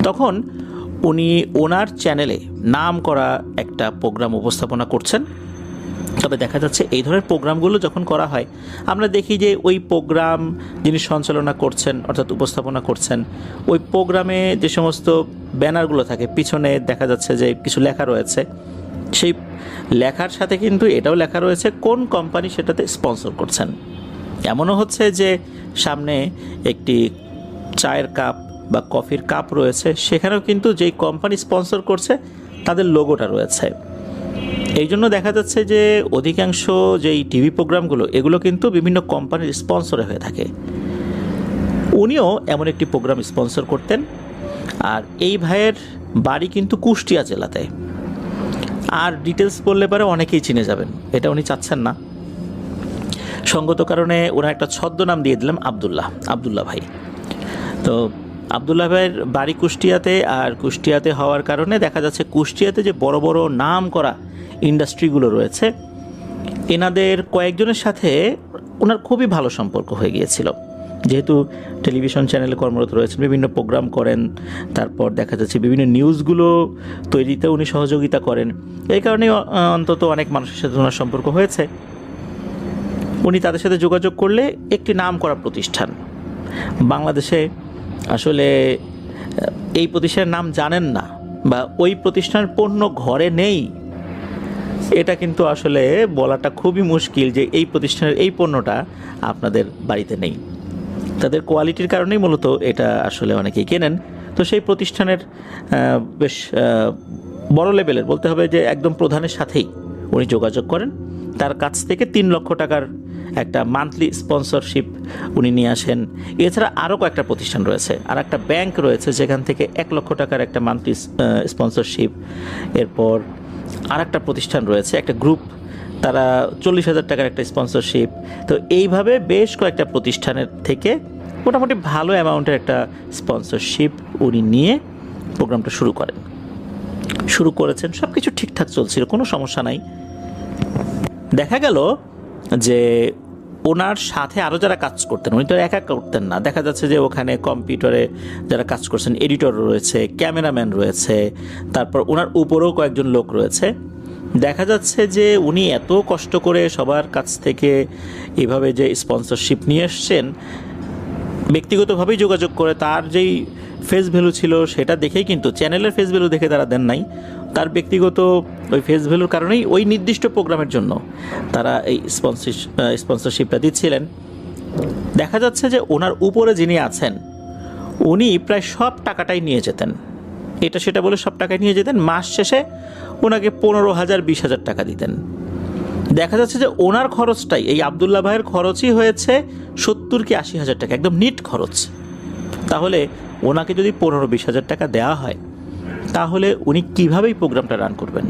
তখন উনি ওনার চ্যানেলে নাম করা একটা প্রোগ্রাম উপস্থাপনা করছেন। তবে দেখা যাচ্ছে এই ধরনের প্রোগ্রামগুলো যখন করা হয়, আমরা দেখি যে ওই প্রোগ্রাম যিনি সঞ্চালনা করছেন অর্থাৎ উপস্থাপনা করছেন, ওই প্রোগ্রামে যে সমস্ত ব্যানারগুলো থাকে পিছনে দেখা যাচ্ছে যে কিছু লেখা রয়েছে। সেই লেখার সাথে কিন্তু এটাও লেখা রয়েছে কোন কোম্পানি সেটাতে স্পন্সর করছেন। এমনও হচ্ছে যে সামনে একটি চায়ের কাপ বা কফির কাপ রয়েছে, সেখানেও কিন্তু যেই কোম্পানি স্পন্সর করছে তাদের লোগোটা রয়েছে। এই জন্য দেখা যাচ্ছে যে অধিকাংশ যেই টিভি প্রোগ্রামগুলো এগুলো কিন্তু বিভিন্ন কোম্পানির স্পন্সরে হয়ে থাকে। উনিও এমন একটি প্রোগ্রাম স্পন্সর করতেন। আর এই ভাইয়ের বাড়ি কিন্তু কুষ্টিয়া জেলাতে। আর ডিটেলস বললে পরে অনেকেই চিনে যাবেন, এটা উনি চাচ্ছেন না। সঙ্গত কারণে ওরা একটা ছদ্মনাম দিয়ে দিলাম আবদুল্লাহ ভাই। তো আবদুল্লাহ ভাইয়ের বাড়ি কুষ্টিয়াতে, আর কুষ্টিয়াতে হওয়ার কারণে দেখা যাচ্ছে কুষ্টিয়াতে যে বড় বড় নাম করা ইন্ডাস্ট্রিগুলো রয়েছে এনাদের কয়েকজনের সাথে ওনার খুবই ভালো সম্পর্ক হয়ে গিয়েছিল। যেহেতু টেলিভিশন চ্যানেলে কর্মরত রয়েছেন, বিভিন্ন প্রোগ্রাম করেন, তারপর দেখা যাচ্ছে বিভিন্ন নিউজগুলো তৈরিতে উনি সহযোগিতা করেন। এই কারণে অন্তত অনেক মানুষের সাথে ওনার সম্পর্ক হয়েছে। উনি তাদের সাথে যোগাযোগ করলে একটি নাম করা প্রতিষ্ঠান, বাংলাদেশে আসলে এই প্রতিষ্ঠানের নাম জানেন না বা ওই প্রতিষ্ঠানের পণ্য ঘরে নেই, এটা কিন্তু আসলে বলাটা খুবই মুশকিল যে এই প্রতিষ্ঠানের এই পণ্যটা আপনাদের বাড়িতে নেই। তাদের কোয়ালিটির কারণেই মূলত এটা আসলে অনেকেই কেনেন। তো সেই প্রতিষ্ঠানের বেশ বড় লেভেলের বলতে হবে যে একদম প্রধানের সাথেই উনি যোগাযোগ করেন। তার কাছ থেকে 3 লক্ষ টাকার একটা মান্থলি স্পন্সরশিপ উনি নিয়ে আসেন। এছাড়া আরও কয়েকটা প্রতিষ্ঠান রয়েছে, আর একটা ব্যাংক রয়েছে যেখান থেকে 1 লক্ষ টাকার একটা মান্থলি স্পন্সরশিপ। এরপর আর একটা প্রতিষ্ঠান রয়েছে, একটা গ্রুপ, তারা 40,000 টাকার একটা স্পন্সরশিপ। তো এইভাবে বেশ কয়েকটা প্রতিষ্ঠানের থেকে মোটামুটি ভালো অ্যামাউন্টের একটা স্পন্সরশিপ উনি নিয়ে প্রোগ্রামটা শুরু করেছেন। সব কিছু ঠিকঠাক চলছিল, কোনো সমস্যা নাই। দেখা গেল যে ওনার সাথে আরও যারা কাজ করতেন, উনি তো একা করতেন না, দেখা যাচ্ছে যে ওখানে কম্পিউটারে যারা কাজ করছেন, এডিটর রয়েছে, ক্যামেরাম্যান রয়েছে, তারপর ওনার উপরেও কয়েকজন লোক রয়েছে। দেখা যাচ্ছে যে উনি এত কষ্ট করে সবার কাছ থেকে এভাবে যে স্পন্সরশিপ নিয়ে এসছেন, ব্যক্তিগতভাবেই যোগাযোগ করে তার যেই ফেস ভ্যালু ছিল সেটা দেখেই, কিন্তু চ্যানেলের ফেস ভ্যালু দেখে তারা দেন নাই, তার ব্যক্তিগত ওই ফেস ভ্যালুর কারণেই ওই নির্দিষ্ট প্রোগ্রামের জন্য তারা এই স্পন্সরশিপটা দিচ্ছিলেন। দেখা যাচ্ছে যে ওনার উপরে যিনি আছেন উনি প্রায় সব টাকাটাই নিয়ে যেতেন, এটা সেটা বলে সব টাকাই নিয়ে যেতেন। মাস শেষে ওনাকে 15,000 20,000 টাকা দিতেন। দেখা যাচ্ছে যে ওনার খরচটাই, এই আবদুল্লাহ ভাইয়ের খরচই হয়েছে 70 কি 80,000 টাকা, একদম নিট খরচ। তাহলে ওনাকে যদি 15-20,000 টাকা দেওয়া হয় তাহলে উনি কীভাবেই প্রোগ্রামটা রান করবেন?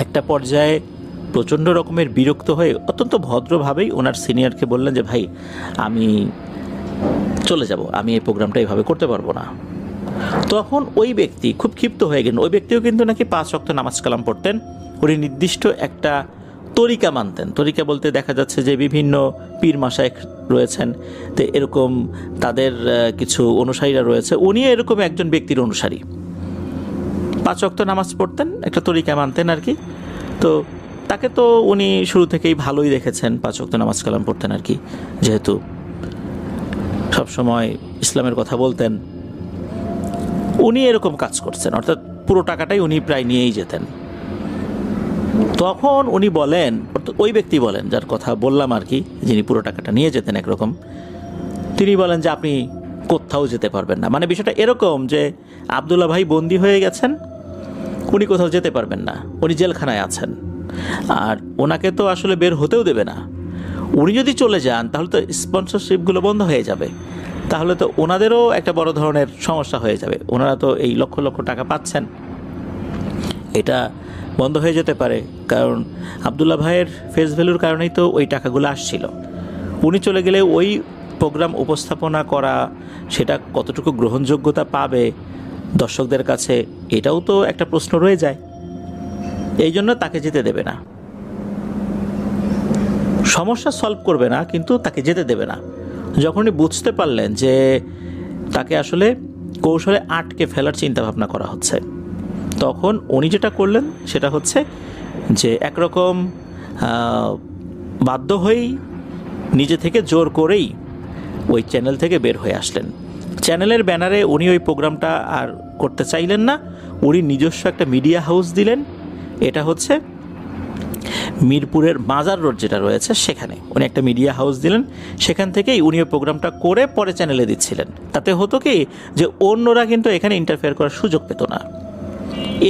একটা পর্যায়ে প্রচণ্ড রকমের বিরক্ত হয়ে অত্যন্ত ভদ্রভাবেই ওনার সিনিয়রকে বললেন যে ভাই আমি চলে যাব, আমি এই প্রোগ্রামটা এইভাবে করতে পারবো না। তখন ওই ব্যক্তি খুব ক্ষিপ্ত হয়ে গেলেন। ওই ব্যক্তিও কিন্তু নাকি 5 ওয়াক্ত নামাজ কালাম পড়তেন, উনি নির্দিষ্ট একটা তরিকা মানতেন। তরিকা বলতে দেখা যাচ্ছে যে বিভিন্ন পীর মাশায়েখ রয়েছেন, তো এরকম তাদের কিছু অনুসারীরা রয়েছে, উনিও এরকম একজন ব্যক্তির অনুসারী। 5 ওয়াক্ত নামাজ পড়তেন, একটা তরিকা মানতেন আর কি। তো তাকে তো উনি শুরু থেকেই ভালোই দেখেছেন, 5 ওয়াক্ত নামাজ কালাম পড়তেন আর কি, যেহেতু সবসময় ইসলামের কথা বলতেন। উনি এরকম কাজ করছেন, অর্থাৎ পুরো টাকাটাই উনি প্রায় নিয়েই যেতেন। তখন উনি বলেন, ওই ব্যক্তি বলেন যার কথা বললাম আর কি, যিনি পুরো টাকাটা নিয়ে যেতেন একরকম, তিনি বলেন যে আপনি কোথাও যেতে পারবেন না। মানে বিষয়টা এরকম যে আবদুল্লাহ ভাই বন্দী হয়ে গেছেন, উনি কোথাও যেতে পারবেন না, উনি জেলখানায় আছেন, আর ওনাকে তো আসলে বের হতেও দেবে না। উনি যদি চলে যান তাহলে তো স্পন্সরশিপগুলো বন্ধ হয়ে যাবে, তাহলে তো ওনাদেরও একটা বড় ধরনের সমস্যা হয়ে যাবে। ওনারা তো এই লক্ষ লক্ষ টাকা পাচ্ছেন, এটা বন্ধ হয়ে যেতে পারে। কারণ আবদুল্লাহ ভাইয়ের ফেস ভ্যালুর কারণেই তো ওই টাকাগুলো আসছিল। উনি চলে গেলে ওই প্রোগ্রাম উপস্থাপনা করা সেটা কতটুকু গ্রহণযোগ্যতা পাবে দর্শকদের কাছে, এটাও তো একটা প্রশ্ন রয়ে যায়। এই জন্য তাকে যেতে দেবে না, সমস্যা সলভ করবে না, কিন্তু তাকে যেতে দেবে না। যখনই বুঝতে পারলেন যে তাকে আসলে কৌশলে আটকে ফেলার চিন্তাভাবনা করা হচ্ছে। তখন উনি যেটা করলেন সেটা হচ্ছে যে একরকম বাধ্য হয়েই নিজে থেকে জোর করেই ওই চ্যানেল থেকে বের হয়ে আসলেন। চ্যানেলের ব্যানারে উনি ওই প্রোগ্রামটা আর করতে চাইলেন না, উনি নিজস্ব একটা মিডিয়া হাউস দিলেন। এটা হচ্ছে মিরপুরের মাজার রোড যেটা রয়েছে সেখানে উনি একটা মিডিয়া হাউস দিলেন। সেখান থেকেই উনি ওই প্রোগ্রামটা করে পরে চ্যানেলে দিচ্ছিলেন। তাতে হতো কি যে অন্যরা কিন্তু এখানে ইন্টারফেয়ার করার সুযোগ পেত না।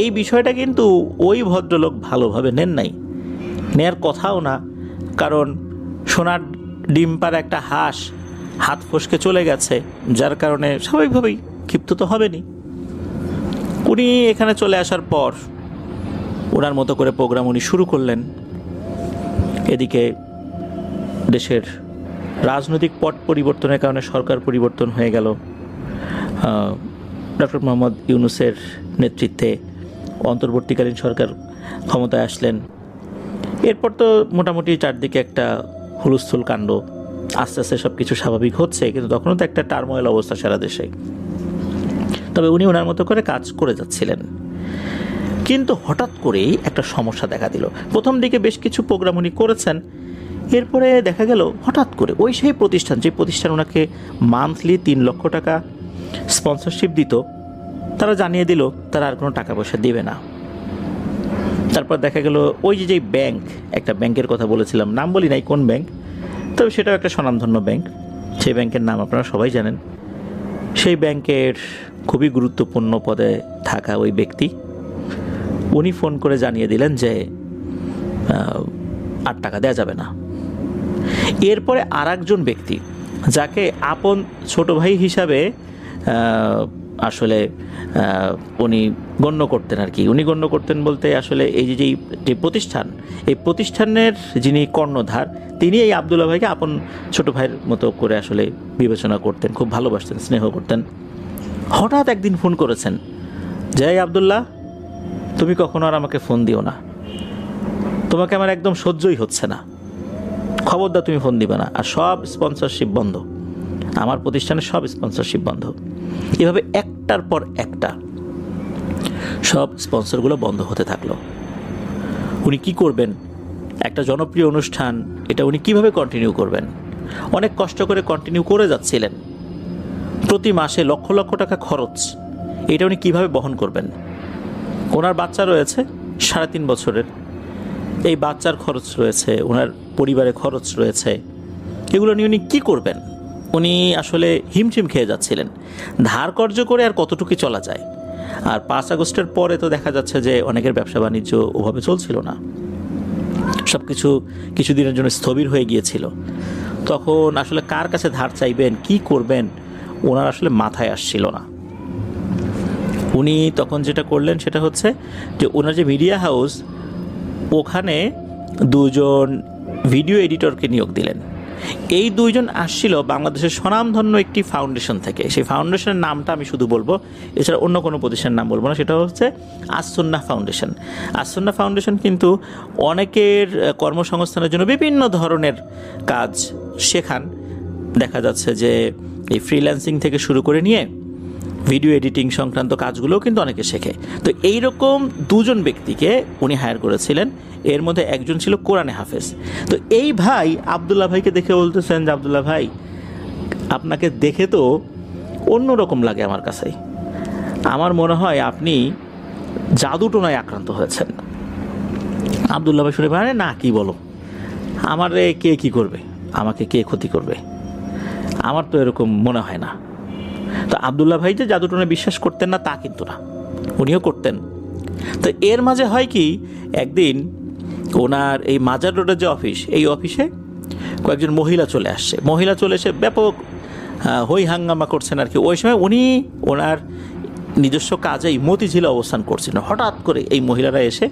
এই বিষয়টা কিন্তু ওই ভদ্রলোক ভালোভাবে নেন নাই, নেয়ার কথাও না। কারণ সোনার ডিম পাড়া একটা হাঁস হাত ফসকে চলে গেছে, যার কারণে স্বাভাবিকভাবেই ক্ষিপ্ত তো হবেনি। উনি এখানে চলে আসার পর ওনার মতো করে প্রোগ্রাম উনি শুরু করলেন। এদিকে দেশের রাজনৈতিক পট পরিবর্তনের কারণে সরকার পরিবর্তন হয়ে গেল। ডক্টর মোহাম্মদ ইউনূসের নেতৃত্বে অন্তর্বর্তীকালীন সরকার ক্ষমতায় আসলেন। এরপর তো মোটামুটি চারদিকে একটা হুলস্থুল কাণ্ড, আস্তে আস্তে সব কিছু স্বাভাবিক হচ্ছে, কিন্তু তখনও তো একটা টার্মোয়েল অবস্থা সারা দেশে। তবে উনি ওনার মতো করে কাজ করে যাচ্ছিলেন। কিন্তু হঠাৎ করেই একটা সমস্যা দেখা দিল। প্রথম দিকে বেশ কিছু প্রোগ্রাম উনি করেছেন, এরপরে দেখা গেল হঠাৎ করে ওই সেই প্রতিষ্ঠান, যে প্রতিষ্ঠান ওনাকে মান্থলি 3 লক্ষ টাকা স্পন্সরশিপ দিত, তারা জানিয়ে দিল তারা আর কোনো টাকা পয়সা দেবে না। তারপর দেখা গেল ওই যে ব্যাংক, একটা ব্যাংকের কথা বলেছিলাম, নাম বলি নাই কোন ব্যাংক, তবে সেটাও একটা স্বনামধন্য ব্যাংক, সেই ব্যাংকের নাম আপনারা সবাই জানেন। সেই ব্যাংকের খুবই গুরুত্বপূর্ণ পদে থাকা ওই ব্যক্তি উনি ফোন করে জানিয়ে দিলেন যে আর টাকা দেওয়া যাবে না। এরপরে আর একজন ব্যক্তি, যাকে আপন ছোট ভাই হিসাবে আসলে উনি গণ্য করতেন আর কি, উনি গণ্য করতেন বলতে আসলে এই যে প্রতিষ্ঠান, এই প্রতিষ্ঠানের যিনি কর্ণধার, তিনি এই আবদুল্লাহ ভাইকে আপন ছোট ভাইয়ের মতো করে আসলে বিবেচনা করতেন, খুব ভালোবাসতেন, স্নেহ করতেন। হঠাৎ একদিন ফোন করেছেন যে আবদুল্লাহ, তুমি কখনো আর আমাকে ফোন দিও না, তোমাকে আমার একদম সহ্যই হচ্ছে না, খবরদার তুমি ফোন দিবে না, আর সব স্পন্সরশিপ বন্ধ, আমার প্রতিষ্ঠানের সব স্পন্সরশিপ বন্ধ। এভাবে একটার পর একটা সব স্পন্সরগুলো বন্ধ হতে থাকলো। উনি কি করবেন? একটা জনপ্রিয় অনুষ্ঠান, এটা উনি কিভাবে কন্টিনিউ করবেন? অনেক কষ্ট করে কন্টিনিউ করে যাচ্ছিলেন, প্রতি মাসে লক্ষ লক্ষ টাকা খরচ, এটা উনি কিভাবে বহন করবেন? ওনার বাচ্চা রয়েছে 3.5 বছরের, এই বাচ্চার খরচ রয়েছে, ওনার পরিবারের খরচ রয়েছে, এগুলো নিয়ে উনি কী করবেন? উনি আসলে হিমশিম খেয়ে যাচ্ছিলেন। ধার কর্জ করে আর কতটুকু চলা যায়? আর 5 আগস্টের পরে তো দেখা যাচ্ছে যে অনেকের ব্যবসা বাণিজ্য ওভাবে চলছিল না, সব কিছু কিছুদিনের জন্য স্থবির হয়ে গিয়েছিল। তখন আসলে কার কাছে ধার চাইবেন, কি করবেন, ওনার আসলে মাথায় আসছিল না। উনি তখন যেটা করলেন সেটা হচ্ছে যে ওনার যে মিডিয়া হাউস, ওখানে 2 জন ভিডিও এডিটরকে নিয়োগ দিলেন। এই 2 জন আসছিল বাংলাদেশের স্বনামধন্য একটি ফাউন্ডেশন থেকে। সেই ফাউন্ডেশনের নামটা আমি শুধু বলবো, এছাড়া অন্য কোনো প্রতিষ্ঠানের নাম বলবো না। সেটা হচ্ছে আস-সুন্নাহ ফাউন্ডেশন। আস-সুন্নাহ ফাউন্ডেশন কিন্তু অনেকের কর্মসংস্থানের জন্য বিভিন্ন ধরনের কাজ শেখান। দেখা যাচ্ছে যে এই ফ্রিল্যান্সিং থেকে শুরু করে নিয়ে ভিডিও এডিটিং সংক্রান্ত কাজগুলোও কিন্তু অনেকে শেখে। তো এইরকম 2 জন ব্যক্তিকে উনি হায়ার করেছিলেন। এর মধ্যে একজন ছিল কোরআনে হাফেজ। তো এই ভাই আবদুল্লাহ ভাইকে দেখে বলতেছেন যে আবদুল্লাহ ভাই, আপনাকে দেখে তো অন্যরকম লাগে আমার কাছে, আমার মনে হয় আপনি জাদুটোনায় আক্রান্ত হয়েছেন। আবদুল্লাহ ভাই শুনে ভাই, না কি বলো, আমারে কে কি করবে, আমাকে কে ক্ষতি করবে, আমার তো এরকম মনে হয় না। তো আবদুল্লাহ ভাই যে জাদুটোনায় বিশ্বাস করতেন না তা কিন্তু না, উনিও করতেন। তো এর মাঝে হয় কি, একদিন ওনার এই মাজার রোডের যে অফিস, এই অফিসে কয়েকজন মহিলা চলে আসছে। মহিলা চলে এসে ব্যাপক হই হাঙ্গামা করছেন আর কি। ওই সময় উনি ওনার নিজস্ব কাজেই মতিঝিলে অবস্থান করছিলেন। হঠাৎ করে এই মহিলারা এসে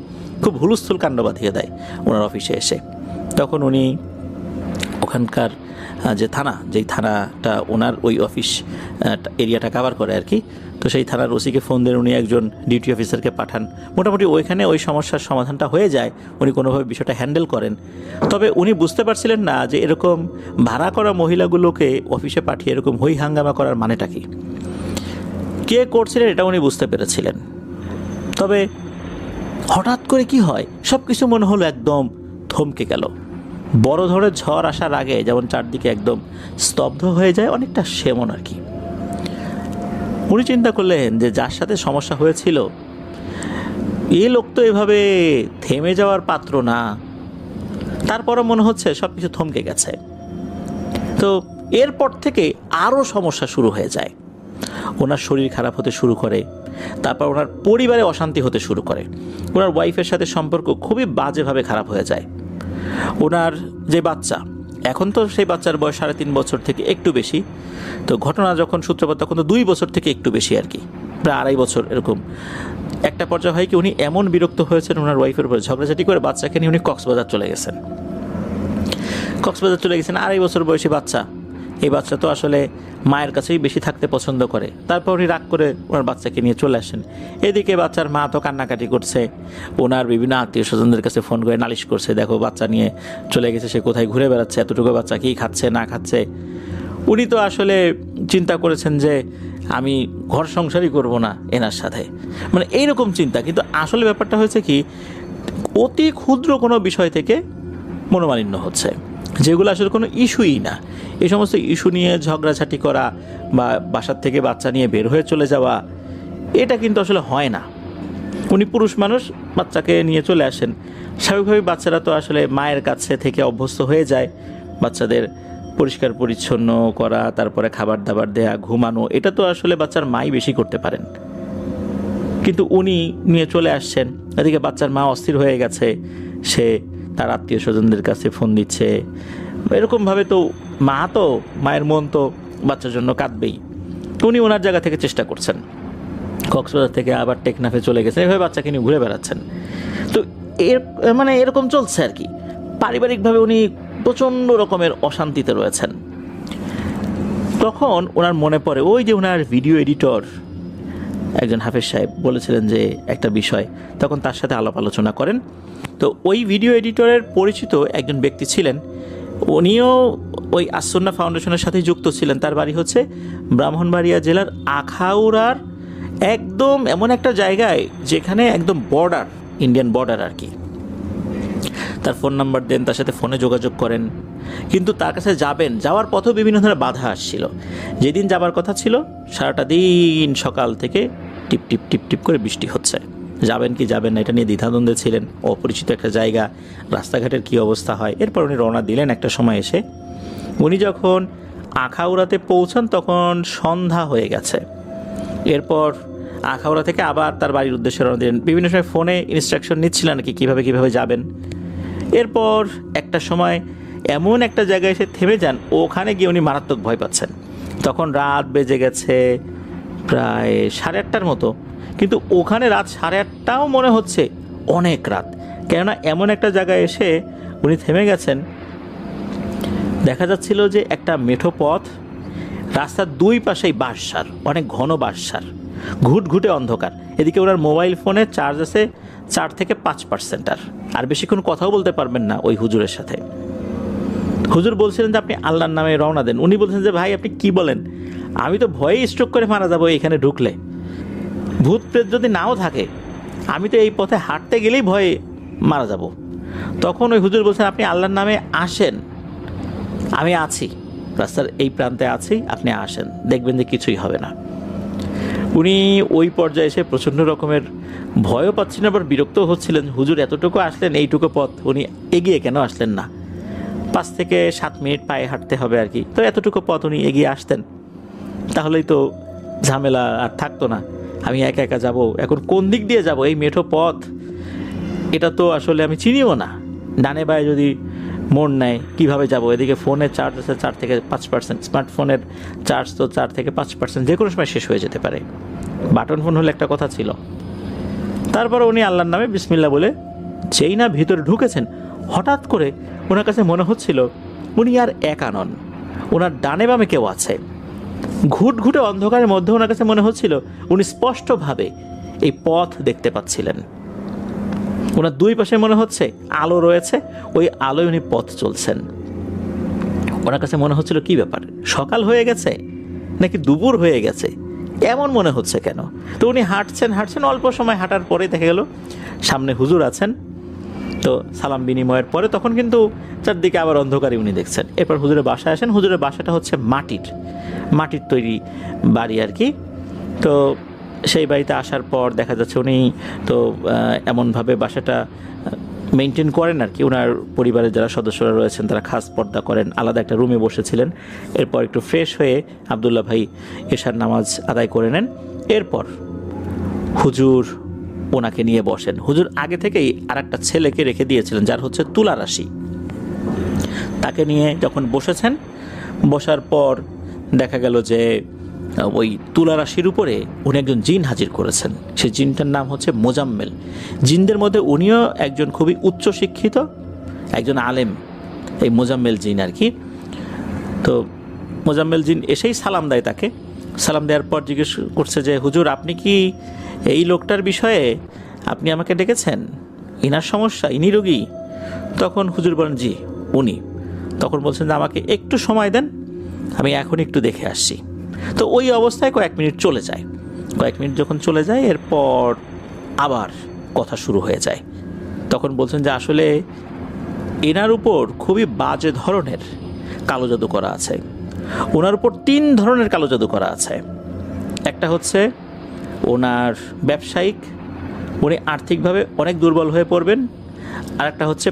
খুব হুলস্থুল কাণ্ড বাঁধিয়ে দেয় ওনার অফিসে এসে। তখন উনি ওখানকার যে থানা, যেই থানাটা ওনার ওই অফিস এরিয়াটা কাভার করে আর কি, তো সেই থানার ওসিকে ফোন দেন, উনি একজন ডিউটি অফিসারকে পাঠান। মোটামুটি ওইখানে ওই সমস্যার সমাধানটা হয়ে যায়, উনি কোনোভাবে বিষয়টা হ্যান্ডেল করেন। তবে উনি বুঝতে পারছিলেন না যে এরকম ভাড়া করা মহিলাগুলোকে অফিসে পাঠিয়ে এরকম হই হাঙ্গামা করার মানেটা কি। কে করছিলেন এটা উনি বুঝতে পেরেছিলেন। তবে হঠাৎ করে কি হয়, সব কিছু মনে হলো একদম থমকে গেল। বড় ধরনের ঝড় আসার আগে যেমন চারদিকে একদম স্তব্ধ হয়ে যায়, অনেকটা সেমন আর কি। উনি চিন্তা করলেন যে যার সাথে সমস্যা হয়েছিল এই লোক তো এভাবে থেমে যাওয়ার পাত্র না। তারপরও মনে হচ্ছে সব কিছু থমকে গেছে। তো এরপর থেকে আরও সমস্যা শুরু হয়ে যায়। ওনার শরীর খারাপ হতে শুরু করে, তারপর ওনার পরিবারে অশান্তি হতে শুরু করে, ওনার ওয়াইফের সাথে সম্পর্ক খুবই বাজেভাবে খারাপ হয়ে যায়। ওনার যে বাচ্চা, এখন তো সেই বাচ্চার বয়স 3.5 বছর থেকে একটু বেশি, তো ঘটনা যখন সূত্রপাত তখন তো 2 বছর থেকে একটু বেশি আর কি, প্রায় 2.5 বছর এরকম। একটা পর্যায়ে হয় কি উনি এমন বিরক্ত হয়েছেন ওনার ওয়াইফের উপরে, ঝগড়াঝাটি করে বাচ্চাকে নিয়ে উনি কক্সবাজার চলে গেছেন। 2.5 বছর বয়সী বাচ্চা। এই বাচ্চা তো আসলে মায়ের কাছেই বেশি থাকতে পছন্দ করে। তারপর উনি রাগ করে ওনার বাচ্চাকে নিয়ে চলে আসেন। এদিকে বাচ্চার মা তো কান্নাকাটি করছে, ওনার বিভিন্ন আত্মীয় স্বজনদের কাছে ফোন করে নালিশ করছে, দেখো বাচ্চা নিয়ে চলে গেছে, সে কোথায় ঘুরে বেড়াচ্ছে, এতটুকু বাচ্চা কী খাচ্ছে না খাচ্ছে। উনি তো আসলে চিন্তা করেছেন যে আমি ঘর সংসারই করব না এনার সাথে, মানে এইরকম চিন্তা। কিন্তু আসলে ব্যাপারটা হয়েছে কি, অতি ক্ষুদ্র কোনো বিষয় থেকে মনোমালিন্য হচ্ছে, যেগুলো আসলে কোনো ইস্যুই না। এই সমস্ত ইস্যু নিয়ে ঝগড়াঝাটি করা বা বাসার থেকে বাচ্চা নিয়ে বের হয়ে চলে যাওয়া, এটা কিন্তু আসলে হয় না। উনি পুরুষ মানুষ, বাচ্চাকে নিয়ে চলে আসেন। স্বাভাবিকভাবেই বাচ্চারা তো আসলে মায়ের কাছে থেকে অভ্যস্ত হয়ে যায়। বাচ্চাদের পরিষ্কার পরিচ্ছন্ন করা, তারপরে খাবার দাবার দেয়া, ঘুমানো, এটা তো আসলে বাচ্চার মাই বেশি করতে পারেন। কিন্তু উনি নিয়ে চলে আসছেন, এদিকে বাচ্চার মা অস্থির হয়ে গেছে, সে তার আত্মীয় স্বজনদের কাছে ফোন দিচ্ছে। এরকমভাবে তো মায়ের মন তো বাচ্চার জন্য কাঁদবেই। উনি ওনার জায়গা থেকে চেষ্টা করছেন, কক্সবাজার থেকে আবার টেকনাফে চলে গেছেন, এভাবে বাচ্চাকে নিয়ে ঘুরে বেড়াচ্ছেন। তো এরকম চলছে আর কি। পারিবারিকভাবে উনি প্রচণ্ড রকমের অশান্তিতে রয়েছেন। তখন ওনার মনে পড়ে ওই যে ওনার ভিডিও এডিটর একজন হাফেজ সাহেব বলেছিলেন যে একটা বিষয়, তখন তার সাথে আলাপ আলোচনা করেন। তো ওই ভিডিও এডিটরের পরিচিত একজন ব্যক্তি ছিলেন, উনিও ওই আসসুন্নাহ ফাউন্ডেশনের সাথে যুক্ত ছিলেন। তার বাড়ি হচ্ছে ব্রাহ্মণবাড়িয়া জেলার আখাউড়ার একদম এমন একটা জায়গায় যেখানে একদম বর্ডার, ইন্ডিয়ান বর্ডার আর কি। তার ফোন নাম্বার দেন, তার সাথে ফোনে যোগাযোগ করেন। কিন্তু তার কাছে যাওয়ার পথেও বিভিন্ন ধরনের বাধা আসছিল। যেদিন যাবার কথা ছিল সারাটা দিন সকাল থেকে টিপ টিপ টিপ টিপ করে বৃষ্টি হচ্ছে। যাবেন কি যাবেন না এটা নিয়ে দ্বিধাদ্বন্দ্বে ছিলেন। অপরিচিত একটা জায়গা, রাস্তাঘাটের কী অবস্থা হয়। এরপর উনি রওনা দিলেন। একটা সময় এসে উনি যখন আখাউড়াতে পৌঁছান তখন সন্ধ্যা হয়ে গেছে। এরপর আখাউড়া থেকে আবার তার বাড়ির উদ্দেশ্যে রওনা দিলেন। বিভিন্ন সময় ফোনে ইনস্ট্রাকশন নিচ্ছিলেন আর কি, কীভাবে যাবেন। এরপর একটা সময় এমন একটা জায়গায় এসে থেমে যান, ওখানে গিয়ে উনি মারাত্মক ভয় পাচ্ছেন। তখন রাত বেজে গেছে প্রায় 8:30টার মতো, কিন্তু ওখানে রাত 8:30টাও মনে হচ্ছে অনেক রাত। কেননা এমন একটা জায়গায় এসে উনি থেমে গেছেন, দেখা যাচ্ছিল যে একটা মেঠো পথ, রাস্তার 2 পাশেই বাঁশঝাড়, অনেক ঘন বাঁশঝাড়, ঘুটঘুটে অন্ধকার। এদিকে ওনার মোবাইল ফোনে চার্জ আছে 4 থেকে 5%। আর বেশিক্ষণ কথাও বলতে পারবেন না ওই হুজুরের সাথে। হুজুর বলছিলেন যে আপনি আল্লাহর নামে রওনা দেন। উনি বলছেন যে ভাই আপনি কি বলেন, আমি তো ভয়ে স্ট্রোক করে মারা যাবো এখানে ঢুকলে। ভূত প্রেত যদি নাও থাকে, আমি তো এই পথে হাঁটতে গেলেই ভয়ে মারা যাব। তখন ওই হুজুর বলছেন আপনি আল্লাহর নামে আসেন, আমি আছি, রাস্তার এই প্রান্তে আছি, আপনি আসেন, দেখবেন যে কিছুই হবে না। উনি ওই পর্যায়ে এসে প্রচণ্ড রকমের ভয়ও পাচ্ছিলেন, আবার বিরক্তও হচ্ছিলেন। হুজুর এতটুকু আসলেন, এইটুকু পথ উনি এগিয়ে কেন আসলেন না? 5 থেকে 7 মিনিট পায়ে হাঁটতে হবে আর কি। তো এতটুকু পথ উনি এগিয়ে আসতেন, তাহলেই তো ঝামেলা আর থাকতো না। আমি একা একা যাব, এখন কোন দিক দিয়ে যাব? এই মেঠো পথ, এটা তো আসলে আমি চিনিও না। ডানে বায়ে যদি মোড় নেয় কীভাবে যাব? এদিকে ফোনের চার্জ আছে 4 থেকে 5%, স্মার্টফোনের চার্জ তো 4 থেকে 5%, যে কোনো সময় শেষ হয়ে যেতে পারে। বাটন ফোন হলে একটা কথা ছিল। তারপর উনি আল্লাহর নামে বিসমিল্লাহ বলে যেই না ভিতরে ঢুকেছেন, হঠাৎ করে ওনার কাছে মনে হচ্ছিল উনি আর একা নন, ওনার ডানে বামে কেউ আছে। ঘুটঘুটে অন্ধকারের মধ্যে ওনার কাছে মনে হচ্ছিল উনি স্পষ্টভাবে এই পথ দেখতে পাচ্ছিলেন। ওনার 2 পাশে মনে হচ্ছে আলো রয়েছে, ওই আলোয় উনি পথ চলছেন। ওনার কাছে মনে হচ্ছিল কি ব্যাপার, সকাল হয়ে গেছে নাকি দুপুর হয়ে গেছে, এমন মনে হচ্ছে কেন? তো উনি হাঁটছেন, অল্প সময় হাঁটার পরে দেখা গেল সামনে হুজুর আছেন। তো সালাম বিনিময়ের পরে তখন কিন্তু চারদিকে আবার অন্ধকারে উনি দেখছেন। এরপর হুজুরের বাসায় আসেন। হুজুরের বাসাটা হচ্ছে মাটির তৈরি বাড়ি আর কি। তো সেই বাড়িতে আসার পর দেখা যাচ্ছে উনি তো এমনভাবে বাসাটা মেনটেন করেন আর কি। ওনার পরিবারের যারা সদস্যরা রয়েছেন তারা খাস পর্দা করেন, আলাদা একটা রুমে বসেছিলেন। এরপর একটু ফ্রেশ হয়ে আবদুল্লাহ ভাই এশার নামাজ আদায় করে নেন। এরপর হুজুর ওনাকে নিয়ে বসেন। হুজুর আগে থেকেই আর একটা ছেলেকে রেখে দিয়েছিলেন যার হচ্ছে তুলা রাশি। তাকে নিয়ে যখন বসার পর দেখা গেল যে ওই তুলা রাশির উপরে উনি একজন জিন হাজির করেছেন। সেই জিনটার নাম হচ্ছে মোজাম্মেল। জিনদের মধ্যে উনিও একজন খুবই উচ্চশিক্ষিত একজন আলেম, এই মোজাম্মেল জিন আর কি। তো মোজাম্মেল জিন এসেই সালাম দেয় তাকে। সালাম দেওয়ার পর জিজ্ঞেস করছে যে হুজুর, আপনি কি এই লোকটার বিষয়ে আপনি আমাকে ডেকেছেন? ইনার সমস্যা, ইনি রোগী? তখন হুজুর বলেন জি উনি। তখন বলছেন যে আমাকে একটু সময় দেন, আমি এখন একটু দেখে আসছি। তো ওই অবস্থায় কয়েক মিনিট চলে যায়। কয়েক মিনিট যখন চলে যায় এরপর আবার কথা শুরু হয়ে যায়। তখন বলছেন যে আসলে এনার উপর খুবই বাজে ধরনের কালো জাদু করা আছে। ওনার উপর 3 ধরনের কালো জাদু করা আছে। একটা হচ্ছে ওনার ব্যবসায়িক, উনি আর্থিকভাবে অনেক দুর্বল হয়ে পড়বেন। আর একটা হচ্ছে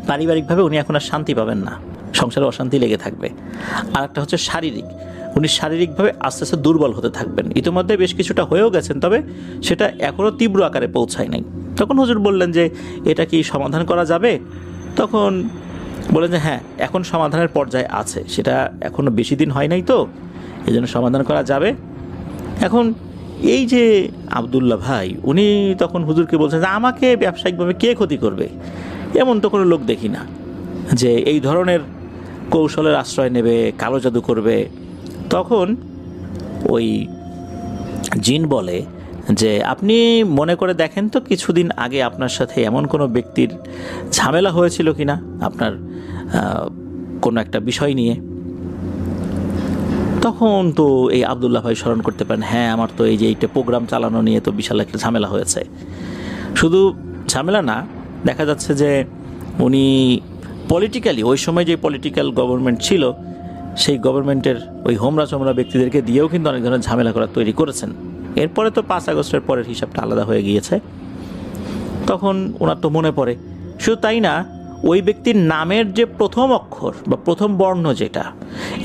পারিবারিকভাবে উনি এখন আর শান্তি পাবেন না, সংসারে অশান্তি লেগে থাকবে। আর একটা হচ্ছে শারীরিক, উনি শারীরিকভাবে আস্তে আস্তে দুর্বল হতে থাকবেন। ইতিমধ্যে বেশ কিছুটা হয়েও গেছেন, তবে সেটা এখনও তীব্র আকারে পৌঁছায় নাই। তখন হুজুর বললেন যে এটা কি সমাধান করা যাবে? তখন বললেন যে হ্যাঁ, এখন সমাধানের পর্যায়ে আছে, সেটা এখনও বেশি দিন হয় নাই, তো এই জন্য সমাধান করা যাবে। এখন এই যে আবদুল্লাহ ভাই, উনি তখন হুজুরকে বলছেন যে আমাকে ব্যবসায়িকভাবে কে ক্ষতি করবে? এমন তো কোনো লোক দেখি না যে এই ধরনের কৌশলের আশ্রয় নেবে, কালো জাদু করবে। তখন ওই জিন বলে যে আপনি মনে করে দেখেন তো কিছুদিন আগে আপনার সাথে এমন কোনো ব্যক্তির ঝামেলা হয়েছিল কিনা, আপনার কোনো একটা বিষয় নিয়ে। তখন তো এই আবদুল্লাহ ভাই স্মরণ করতে পারেন, হ্যাঁ আমার তো এই যে এইটা প্রোগ্রাম চালানো নিয়ে তো বিশাল একটা ঝামেলা হয়েছে। শুধু ঝামেলা না, দেখা যাচ্ছে যে উনি পলিটিক্যালি ওই সময় যে পলিটিক্যাল গভর্নমেন্ট ছিল সেই গভর্নমেন্টের ওই হোমরা চোমরা ব্যক্তিদেরকে দিয়েও কিন্তু অনেক ধরনের ঝামেলা করা তৈরি করেছেন। এরপরে তো 5 আগস্টের পরের হিসাবটা আলাদা হয়ে গিয়েছে। তখন ওনার তো মনে পড়ে। শুধু তাই না, ওই ব্যক্তির নামের যে প্রথম অক্ষর বা প্রথম বর্ণ যেটা,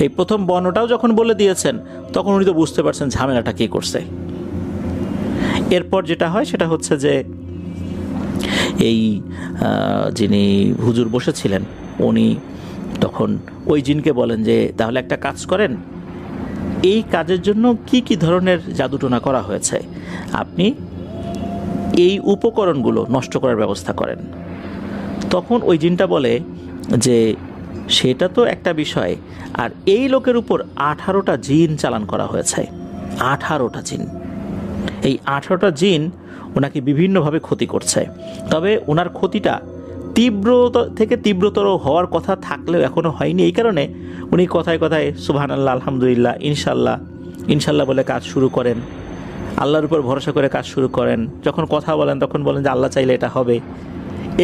এই প্রথম বর্ণটাও যখন বলে দিয়েছেন তখন উনি তো বুঝতে পারছেন ঝামেলাটা কী করছে। এরপর যেটা হয় সেটা হচ্ছে যে এই যিনি হুজুর বসেছিলেন উনি তখন ওই জিনকে বলেন যে তাহলে একটা কাজ করেন, এই কাজের জন্য কি কি ধরনের জাদুটোনা করা হয়েছে আপনি এই উপকরণগুলো নষ্ট করার ব্যবস্থা করেন। তখন ওই জিনটা বলে যে সেটা তো একটা বিষয়, আর এই লোকের উপর 18টা জিন চালান করা হয়েছে। 18টা জিন, এই 18টা জিন ওনাকে বিভিন্নভাবে ক্ষতি করছে। তবে ওনার ক্ষতিটা তীব্র থেকে তীব্রতর হওয়ার কথা থাকলেও এখনও হয়নি। এই কারণে উনি কথায় কথায় সুবহানাল্লাহ, আলহামদুলিল্লাহ, ইনশাল্লাহ বলে কাজ শুরু করেন। আল্লাহর উপর ভরসা করে কাজ শুরু করেন। যখন কথা বলেন তখন বলেন যে আল্লাহ চাইলে এটা হবে।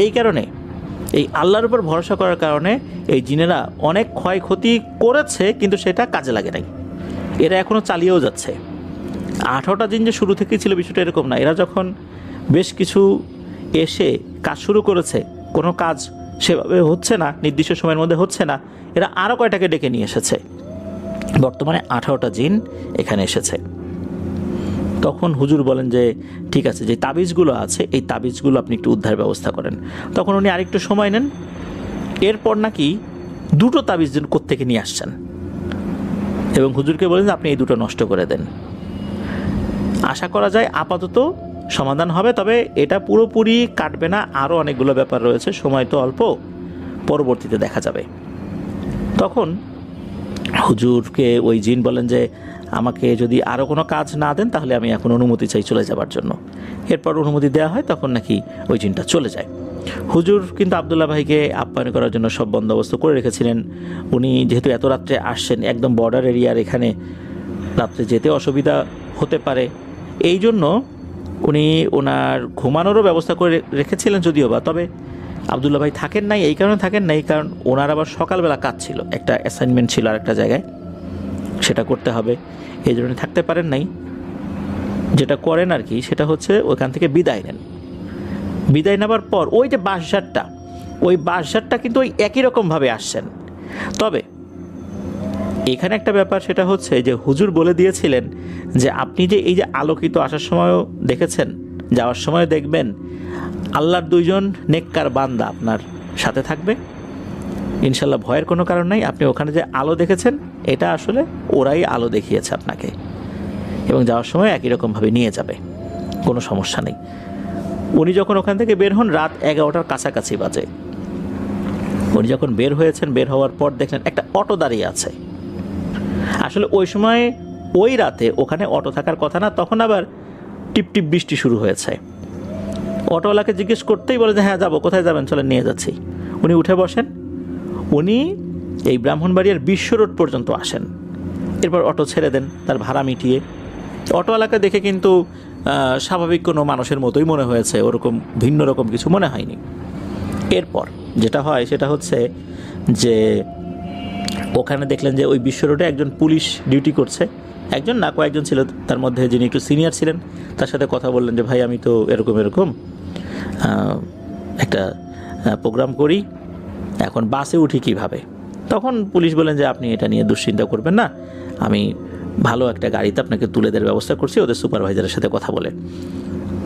এই কারণে, এই আল্লাহর উপর ভরসা করার কারণে এই জিনেরা অনেক ক্ষয়ক্ষতি করেছে, কিন্তু সেটা কাজে লাগে নাই। এরা এখনও চালিয়েও যাচ্ছে। 18টা জিন যে শুরু থেকেই ছিল বিষয়টা এরকম না। এরা যখন বেশ কিছু এসে কাজ শুরু করেছে, কোনো কাজ সেভাবে হচ্ছে না, নির্দিষ্ট সময়ের মধ্যে হচ্ছে না, এরা আরও কয়টাকে ডেকে নিয়ে এসেছে। বর্তমানে 18টা জিন এখানে এসেছে। তখন হুজুর বলেন যে ঠিক আছে, যে তাবিজগুলো আছে এই তাবিজগুলো আপনি একটু উদ্ধার ব্যবস্থা করেন। তখন উনি আরেকটু সময় নেন। এরপর নাকি 2টো তাবিজ কোত্থেকে নিয়ে আসছেন এবং হুজুরকে বলেন যে আপনি এই 2টো নষ্ট করে দেন। আশা করা যায় আপাতত সমাধান হবে, তবে এটা পুরোপুরি কাটবে না, আরও অনেকগুলো ব্যাপার রয়েছে, সময় তো অল্প, পরবর্তীতে দেখা যাবে। তখন হুজুরকে ওই জিন বলেন যে আমাকে যদি আরও কোনো কাজ না দেন তাহলে আমি এখন অনুমতি চাই চলে যাবার জন্য। এরপর অনুমতি দেওয়া হয়, তখন নাকি ওই জিনটা চলে যায়। হুজুর কিন্তু আবদুল্লাহ ভাইকে আপ্যায়ন করার জন্য সব বন্দোবস্ত করে রেখেছিলেন। উনি যেহেতু এত রাত্রে আসছেন, একদম বর্ডার এরিয়ার এখানে রাত্রে যেতে অসুবিধা হতে পারে, এই জন্য উনি ওনার ঘুমানোরও ব্যবস্থা করে রেখেছিলেন যদিও বা। তবে আবদুল্লাহ ভাই থাকেন নাই, এই কারণে থাকেন নাই কারণ ওনার আবার সকালবেলা কাজ ছিল, একটা অ্যাসাইনমেন্ট ছিল আর একটা জায়গায়, সেটা করতে হবে, এই জন্য থাকতে পারেন নাই। যেটা করেন আর কি সেটা হচ্ছে ওইখান থেকে বিদায় নেন। বিদায় নেবার পর ওই যে বাঁশঝাড়টা, ওই বাঁশঝাড়টা কিন্তু ওই একই রকমভাবে আসছেন। তবে এখানে একটা ব্যাপার, সেটা হচ্ছে যে হুজুর বলে দিয়েছিলেন যে আপনি যে এই যে আলোকিত আসার সময়ও দেখেছেন, যাওয়ার সময় দেখবেন, আল্লাহর দুইজন নেককার বান্দা আপনার সাথে থাকবে, ইনশাল্লাহ ভয়ের কোনো কারণ নাই। আপনি ওখানে যে আলো দেখেছেন এটা আসলে ওরাই আলো দেখিয়েছে আপনাকে, এবং যাওয়ার সময় একই রকমভাবে নিয়ে যাবে, কোনো সমস্যা নেই। উনি যখন ওখান থেকে বের হন রাত 11টার কাছাকাছি বাজে। উনি যখন বের হয়েছেন, বের হওয়ার পর দেখলেন একটা অটো দাঁড়িয়ে আছে। আসলে ওই সময় ওই রাতে ওখানে অটো থাকার কথা না, তখন আবার টিপটিপ বৃষ্টি শুরু হয়েছে। অটোওয়ালাকে জিজ্ঞেস করতেই বলে যে হ্যাঁ যাবো, কোথায় যাবেন, চলে নিয়ে যাচ্ছি। উনি উঠে বসেন, উনি এই ব্রাহ্মণবাড়িয়ার বিশ্ব রোড পর্যন্ত আসেন, এরপর অটো ছেড়ে দেন তার ভাড়া মিটিয়ে। অটোওয়ালাকে দেখে কিন্তু স্বাভাবিক কোনো মানুষের মতোই মনে হয়েছে, ওরকম ভিন্ন রকম কিছু মনে হয়নি। এরপর যেটা হয় সেটা হচ্ছে যে ওখানে দেখলেন যে ওই বিশ্ব রোডে একজন পুলিশ ডিউটি করছে, একজন না কয়েকজন ছিল, তার মধ্যে যিনি একটু সিনিয়র ছিলেন তার সাথে কথা বললেন যে ভাই আমি তো এরকম এরকম একটা প্রোগ্রাম করি, এখন বাসে উঠি কিভাবে। তখন পুলিশ বলেন যে আপনি এটা নিয়ে দুশ্চিন্তা করবেন না, আমি ভালো একটা গাড়িতে আপনাকে তুলে দেওয়ার ব্যবস্থা করছি ওদের সুপারভাইজারের সাথে কথা বলে।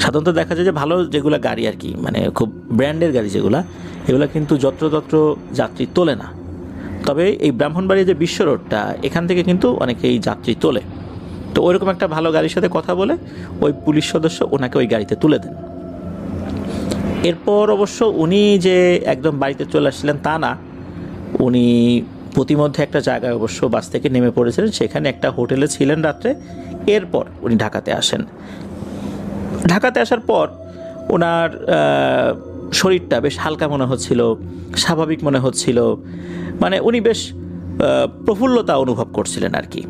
সাধারণত দেখা যায় যে ভালো যেগুলো গাড়ি আর কি, মানে খুব ব্র্যান্ডের গাড়ি যেগুলো, এগুলো কিন্তু যত্রতত্র যাত্রী তোলে না। তবে এই ব্রাহ্মণবাড়ির যে বিশ্ব রোডটা, এখান থেকে কিন্তু অনেকেই যাত্রী তোলে। তো ওইরকম একটা ভালো গাড়ির সাথে কথা বলে ওই পুলিশ সদস্য ওনাকে ওই গাড়িতে তুলে দেন। এরপর অবশ্য উনি যে একদম বাড়িতে চলে আসছিলেন তা না, উনি প্রতিমধ্যে একটা জায়গায় অবশ্য বাস থেকে নেমে পড়েছিলেন, সেখানে একটা হোটেলে ছিলেন রাত্রে। এরপর উনি ঢাকাতে আসেন। ঢাকাতে আসার পর ওনার শরীরটা বেশ হালকা মনে হচ্ছিল, স্বাভাবিক মনে হচ্ছিল, মানে উনি বেশ প্রফুল্লতা অনুভব করছিলেন আর কি।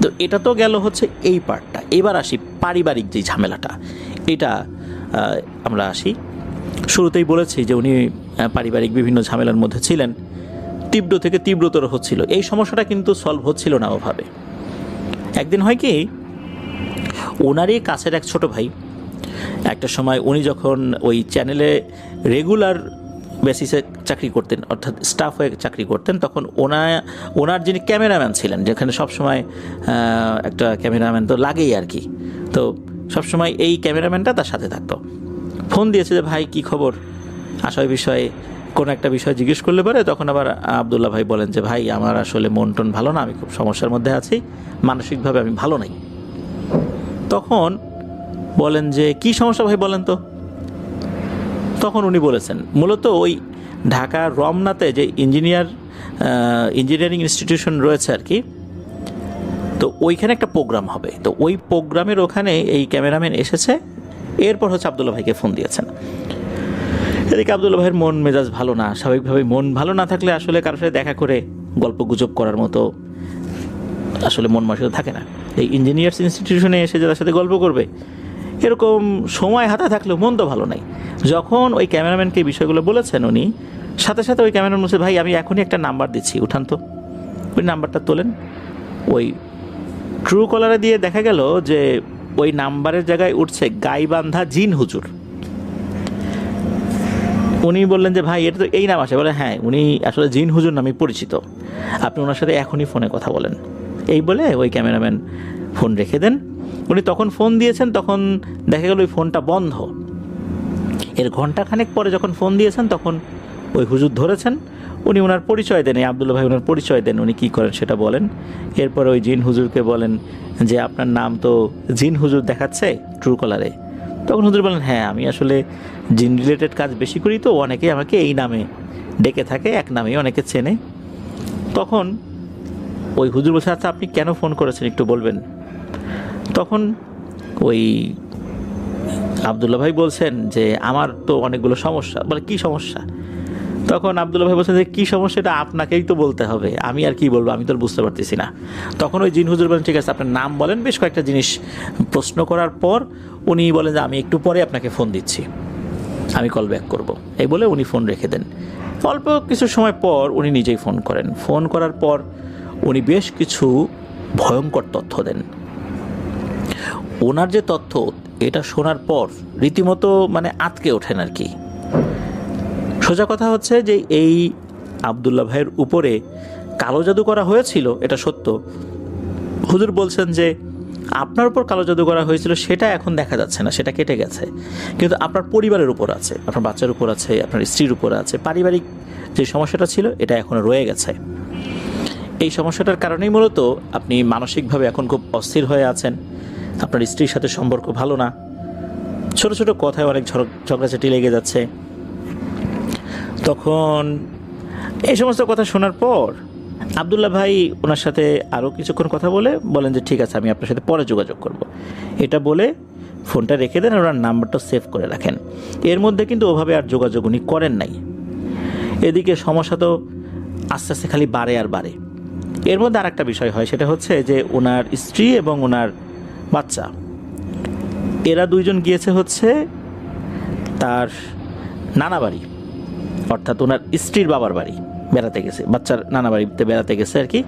তো এটা তো গেল হচ্ছে এই পার্টটা। এবার আসি পারিবারিক যে ঝামেলাটা, এটা আমরা আসি। শুরুতেই বলেছি যে উনি পারিবারিক বিভিন্ন ঝামেলার মধ্যে ছিলেন, তীব্র থেকে তীব্রতর হচ্ছিল। এই সমস্যাটা কিন্তু সলভ হচ্ছিল না ওভাবে। একদিন হয় কি, ওনারই কাছের এক ছোট ভাই, একটা সময় উনি যখন ওই চ্যানেলে রেগুলার বেসিসে চাকরি করতেন, অর্থাৎ স্টাফ হয়ে চাকরি করতেন, তখন ওনার যিনি ক্যামেরাম্যান ছিলেন, যেখানে সবসময় একটা ক্যামেরাম্যান তো লাগেই আর কি, তো সবসময় এই ক্যামেরাম্যানটা তার সাথে থাকতো। ফোন দিয়েছে যে ভাই কী খবর, আশয় বিষয়ে কোনো একটা বিষয় জিজ্ঞেস করলে পারে। তখন আবার আবদুল্লাহ ভাই বলেন যে ভাই আমার আসলে মন টন ভালো না, আমি খুব সমস্যার মধ্যে আছি, মানসিকভাবে আমি ভালো নাই। তখন বলেন যে কি সমস্যা ভাই বলেন তো। তখন উনি বলেছেন মূলত ওই ঢাকার রমনাতে যে ইঞ্জিনিয়ারিং ইনস্টিটিউশন রয়েছে আর কি, তো ওইখানে একটা প্রোগ্রাম হবে, তো ওই প্রোগ্রামের ওখানে এই ক্যামেরাম্যান এসেছে। এরপর হচ্ছে আবদুল্লাহ ভাইকে ফোন দিয়েছেন। এদিকে আবদুল্লাহ ভাইয়ের মন মেজাজ ভালো না, স্বাভাবিকভাবে মন ভালো না থাকলে আসলে কারোর সাথে দেখা করে গল্প গুজব করার মতো আসলে মন মানসিকতা থাকে না। এই ইঞ্জিনিয়ার্স ইনস্টিটিউশনে এসে যাদের সাথে গল্প করবে, এরকম সময় হাতে থাকলেও মন তো ভালো নাই। যখন ওই ক্যামেরাম্যানকে এই বিষয়গুলো বলেছেন, উনি সাথে সাথে ওই ক্যামেরাম্যান বলছে ভাই আমি এখনই একটা নাম্বার দিচ্ছি, উঠান তো। ওই নাম্বারটা তোলেন, ওই ট্রু কলারে দিয়ে দেখা গেল যে ওই নাম্বারের জায়গায় উঠছে গাইবান্ধা জিন হুজুর। উনি বললেন যে ভাই এটা তো এই নাম আসে, বলে হ্যাঁ উনি আসলে জিন হুজুর নামে পরিচিত, আপনি ওনার সাথে এখনই ফোনে কথা বলেন। এই বলে ওই ক্যামেরাম্যান ফোন রেখে দেন। উনি তখন ফোন দিয়েছেন, তখন দেখা গেল ওই ফোনটা বন্ধ। এর ঘন্টাখানেক পরে যখন ফোন দিয়েছেন তখন ওই হুজুর ধরেছেন। উনি ওনার পরিচয় দেন, এই আবদুল্লাহ ভাই ওনার পরিচয় দেন, উনি কী করেন সেটা বলেন। এরপর ওই জিন হুজুরকে বলেন যে আপনার নাম তো জিন হুজুর দেখাচ্ছে ট্রু কলারে। তখন হুজুর বলেন হ্যাঁ আমি আসলে জিন রিলেটেড কাজ বেশি করি, তো অনেকেই আমাকে এই নামে ডেকে থাকে, এক নামেই অনেকে চেনে। তখন ওই হুজুর বলছে আচ্ছা আপনি কেন ফোন করেছেন একটু বলবেন। তখন ওই আবদুল্লাহ ভাই বলছেন যে আমার তো অনেকগুলো সমস্যা। বলে কী সমস্যা? তখন আব্দুল্লাহ ভাই বলছেন যে কী সমস্যা, এটা আপনাকেই তো বলতে হবে, আমি আর কি বলবো, আমি তো আর বুঝতে পারতেছি না। তখন ওই জিন হুজুর বলেন ঠিক আছে আপনার নাম বলেন, বেশ কয়েকটা জিনিস প্রশ্ন করার পর উনি বলেন যে আমি একটু পরে আপনাকে ফোন দিচ্ছি, আমি কল ব্যাক করবো, এই বলে উনি ফোন রেখে দেন। অল্প কিছু সময় পর উনি নিজেই ফোন করেন। ফোন করার পর উনি বেশ কিছু ভয়ঙ্কর তথ্য দেন। ওনার যে তথ্য, এটা শোনার পর রীতিমতো মানে আঁতকে ওঠেন আর কি। সোজা কথা হচ্ছে যে এই আব্দুল্লাহ ভাইয়ের উপরে কালো জাদু করা হয়েছিল, এটা সত্য। হুজুর বলছেন যে আপনার উপর কালো জাদু করা হয়েছিল সেটা এখন দেখা যাচ্ছে না, সেটা কেটে গেছে, কিন্তু আপনার পরিবারের উপর আছে, আপনার বাচ্চার উপর আছে, আপনার স্ত্রীর উপর আছে, পারিবারিক যে সমস্যাটা ছিল এটা এখনো রয়ে গেছে। এই সমস্যাটার কারণেই মূলত আপনি মানসিকভাবে এখন খুব অস্থির হয়ে আছেন, আপনার স্ত্রীর সাথে সম্পর্ক ভালো না, ছোট ছোট কথায় অনেক ঝগড়াঝাটি লেগে যাচ্ছে। তখন এই সমস্ত কথা শোনার পর আব্দুল্লাহ ভাই ওনার সাথে আরও কিছুক্ষণ কথা বলেন যে ঠিক আছে আমি আপনার সাথে পরে যোগাযোগ করব। এটা বলে ফোনটা রেখে দেন, ওনার নাম্বারটা সেভ করে রাখেন। এর মধ্যে কিন্তু ওভাবে আর যোগাযোগ উনি করেন নাই। এদিকে সমস্যা তো আস্তে আস্তে খালি বাড়ে আর বাড়ে। এর মধ্যে আর একটা বিষয় হয়, সেটা হচ্ছে যে ওনার স্ত্রী এবং ওনার বাচ্চা, এরা দুইজন গিয়েছে হচ্ছে তার নানা বাড়ি, অর্থাৎ ওনার স্ত্রীর বাবার বাড়ি বেড়াতে গেছে, বাচ্চার নানা বাড়িতে বেড়াতে গেছে আর কি।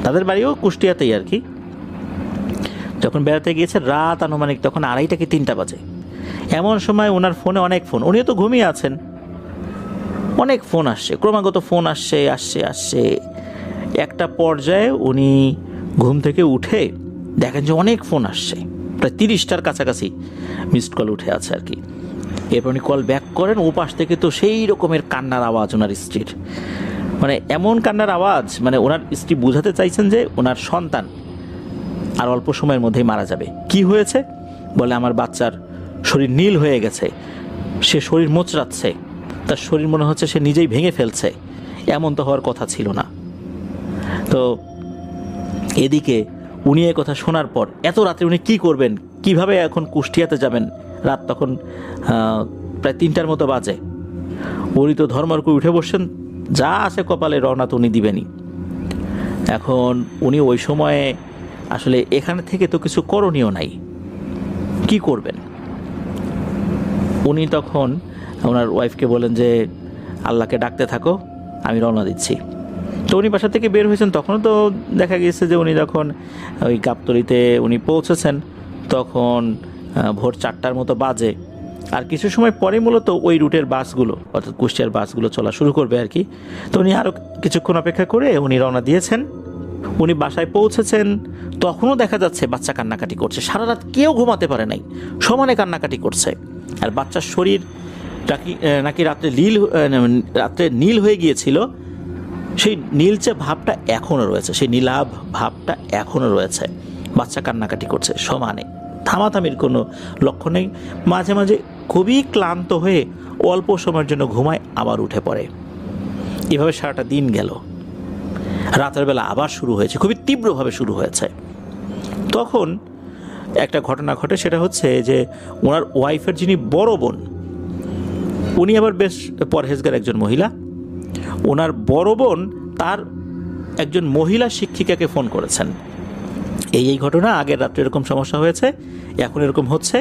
তাদের বাড়িও কুষ্টিয়াতেই আর কি। যখন বেড়াতে গিয়েছে রাত আনুমানিক তখন 2:30 কি 3টা বাজে। এমন সময় ওনার ফোনে অনেক ফোন, উনিও তো ঘুমিয়ে আছেন, অনেক ফোন আসছে, ক্রমাগত ফোন আসছে। একটা পর্যায়ে উনি ঘুম থেকে উঠে দেখেন যে অনেক ফোন আসছে, প্রায় 30টার কাছাকাছি মিসড কল উঠে আছে আর কি। এরপর উনি কল ব্যাক করেন, ও পাশ থেকে তো সেই রকমের কান্নার আওয়াজ ওনার স্ত্রীর, মানে এমন কান্নার আওয়াজ, মানে ওনার স্ত্রী বুঝাতে চাইছেন যে ওনার সন্তান আর অল্প সময়ের মধ্যেই মারা যাবে। কি হয়েছে বলে, আমার বাচ্চার শরীর নীল হয়ে গেছে, সে শরীর মোচড়াচ্ছে, তার শরীর মনে হচ্ছে সে নিজেই ভেঙে ফেলছে, এমন তো হওয়ার কথা ছিল না। তো এদিকে উনি এ কথা শোনার পর এত রাতে উনি কি করবেন, কিভাবে এখন কুষ্টিয়াতে যাবেন, রাত তখন প্রায় 3টার মতো বাজে। উনি তো ধর্মর করে উঠে বসছেন, যা আছে কপালে রওনা তো উনি দিবেনই। এখন উনি ওই সময়ে আসলে এখানে থেকে তো কিছু করণীয় নাই, কি করবেন। উনি তখন ওনার ওয়াইফকে বলেন যে আল্লাহকে ডাকতে থাকো, আমি রওনা দিচ্ছি। তো উনি বাসা থেকে বের হয়েছেন, তখনও তো দেখা গিয়েছে যে উনি যখন ওই গাবতলীতে উনি পৌঁছেছেন তখন ভোর 4টার মতো বাজে। আর কিছু সময় পরে মূলত ওই রুটের বাসগুলো, অর্থাৎ কুষ্টিয়ার বাসগুলো চলা শুরু করবে আর কি। তো উনি আরও কিছুক্ষণ অপেক্ষা করে উনি রওনা দিয়েছেন। উনি বাসায় পৌঁছেছেন, তখনও দেখা যাচ্ছে বাচ্চা কান্নাকাটি করছে, সারা রাত কেউ ঘুমাতে পারে নাই, সমানে কান্নাকাটি করছে। আর বাচ্চার শরীর নাকি রাত্রে নীল হয়ে গিয়েছিল, সেই নীলচে ভাবটা এখনও রয়েছে, সেই নীলাভ ভাবটা এখনও রয়েছে। বাচ্চা কান্নাকাটি করছে সমানে, থামাথামির কোনো লক্ষ্য নেই। মাঝে মাঝে খুবই ক্লান্ত হয়ে অল্প সময়ের জন্য ঘুমায়, আবার উঠে পড়ে। এভাবে সারাটা দিন গেল। রাতের বেলা আবার শুরু হয়েছে, খুবই তীব্রভাবে শুরু হয়েছে। তখন একটা ঘটনা ঘটে, সেটা হচ্ছে যে ওনার ওয়াইফের যিনি বড় বোন, উনি আবার বেশ পরহেজগার একজন মহিলা। ওনার বড় বোন তার একজন মহিলা শিক্ষিকাকে ফোন করেছেন, এই ঘটনা, আগের রাত্রে এরকম সমস্যা হয়েছে, এখন এরকম হচ্ছে,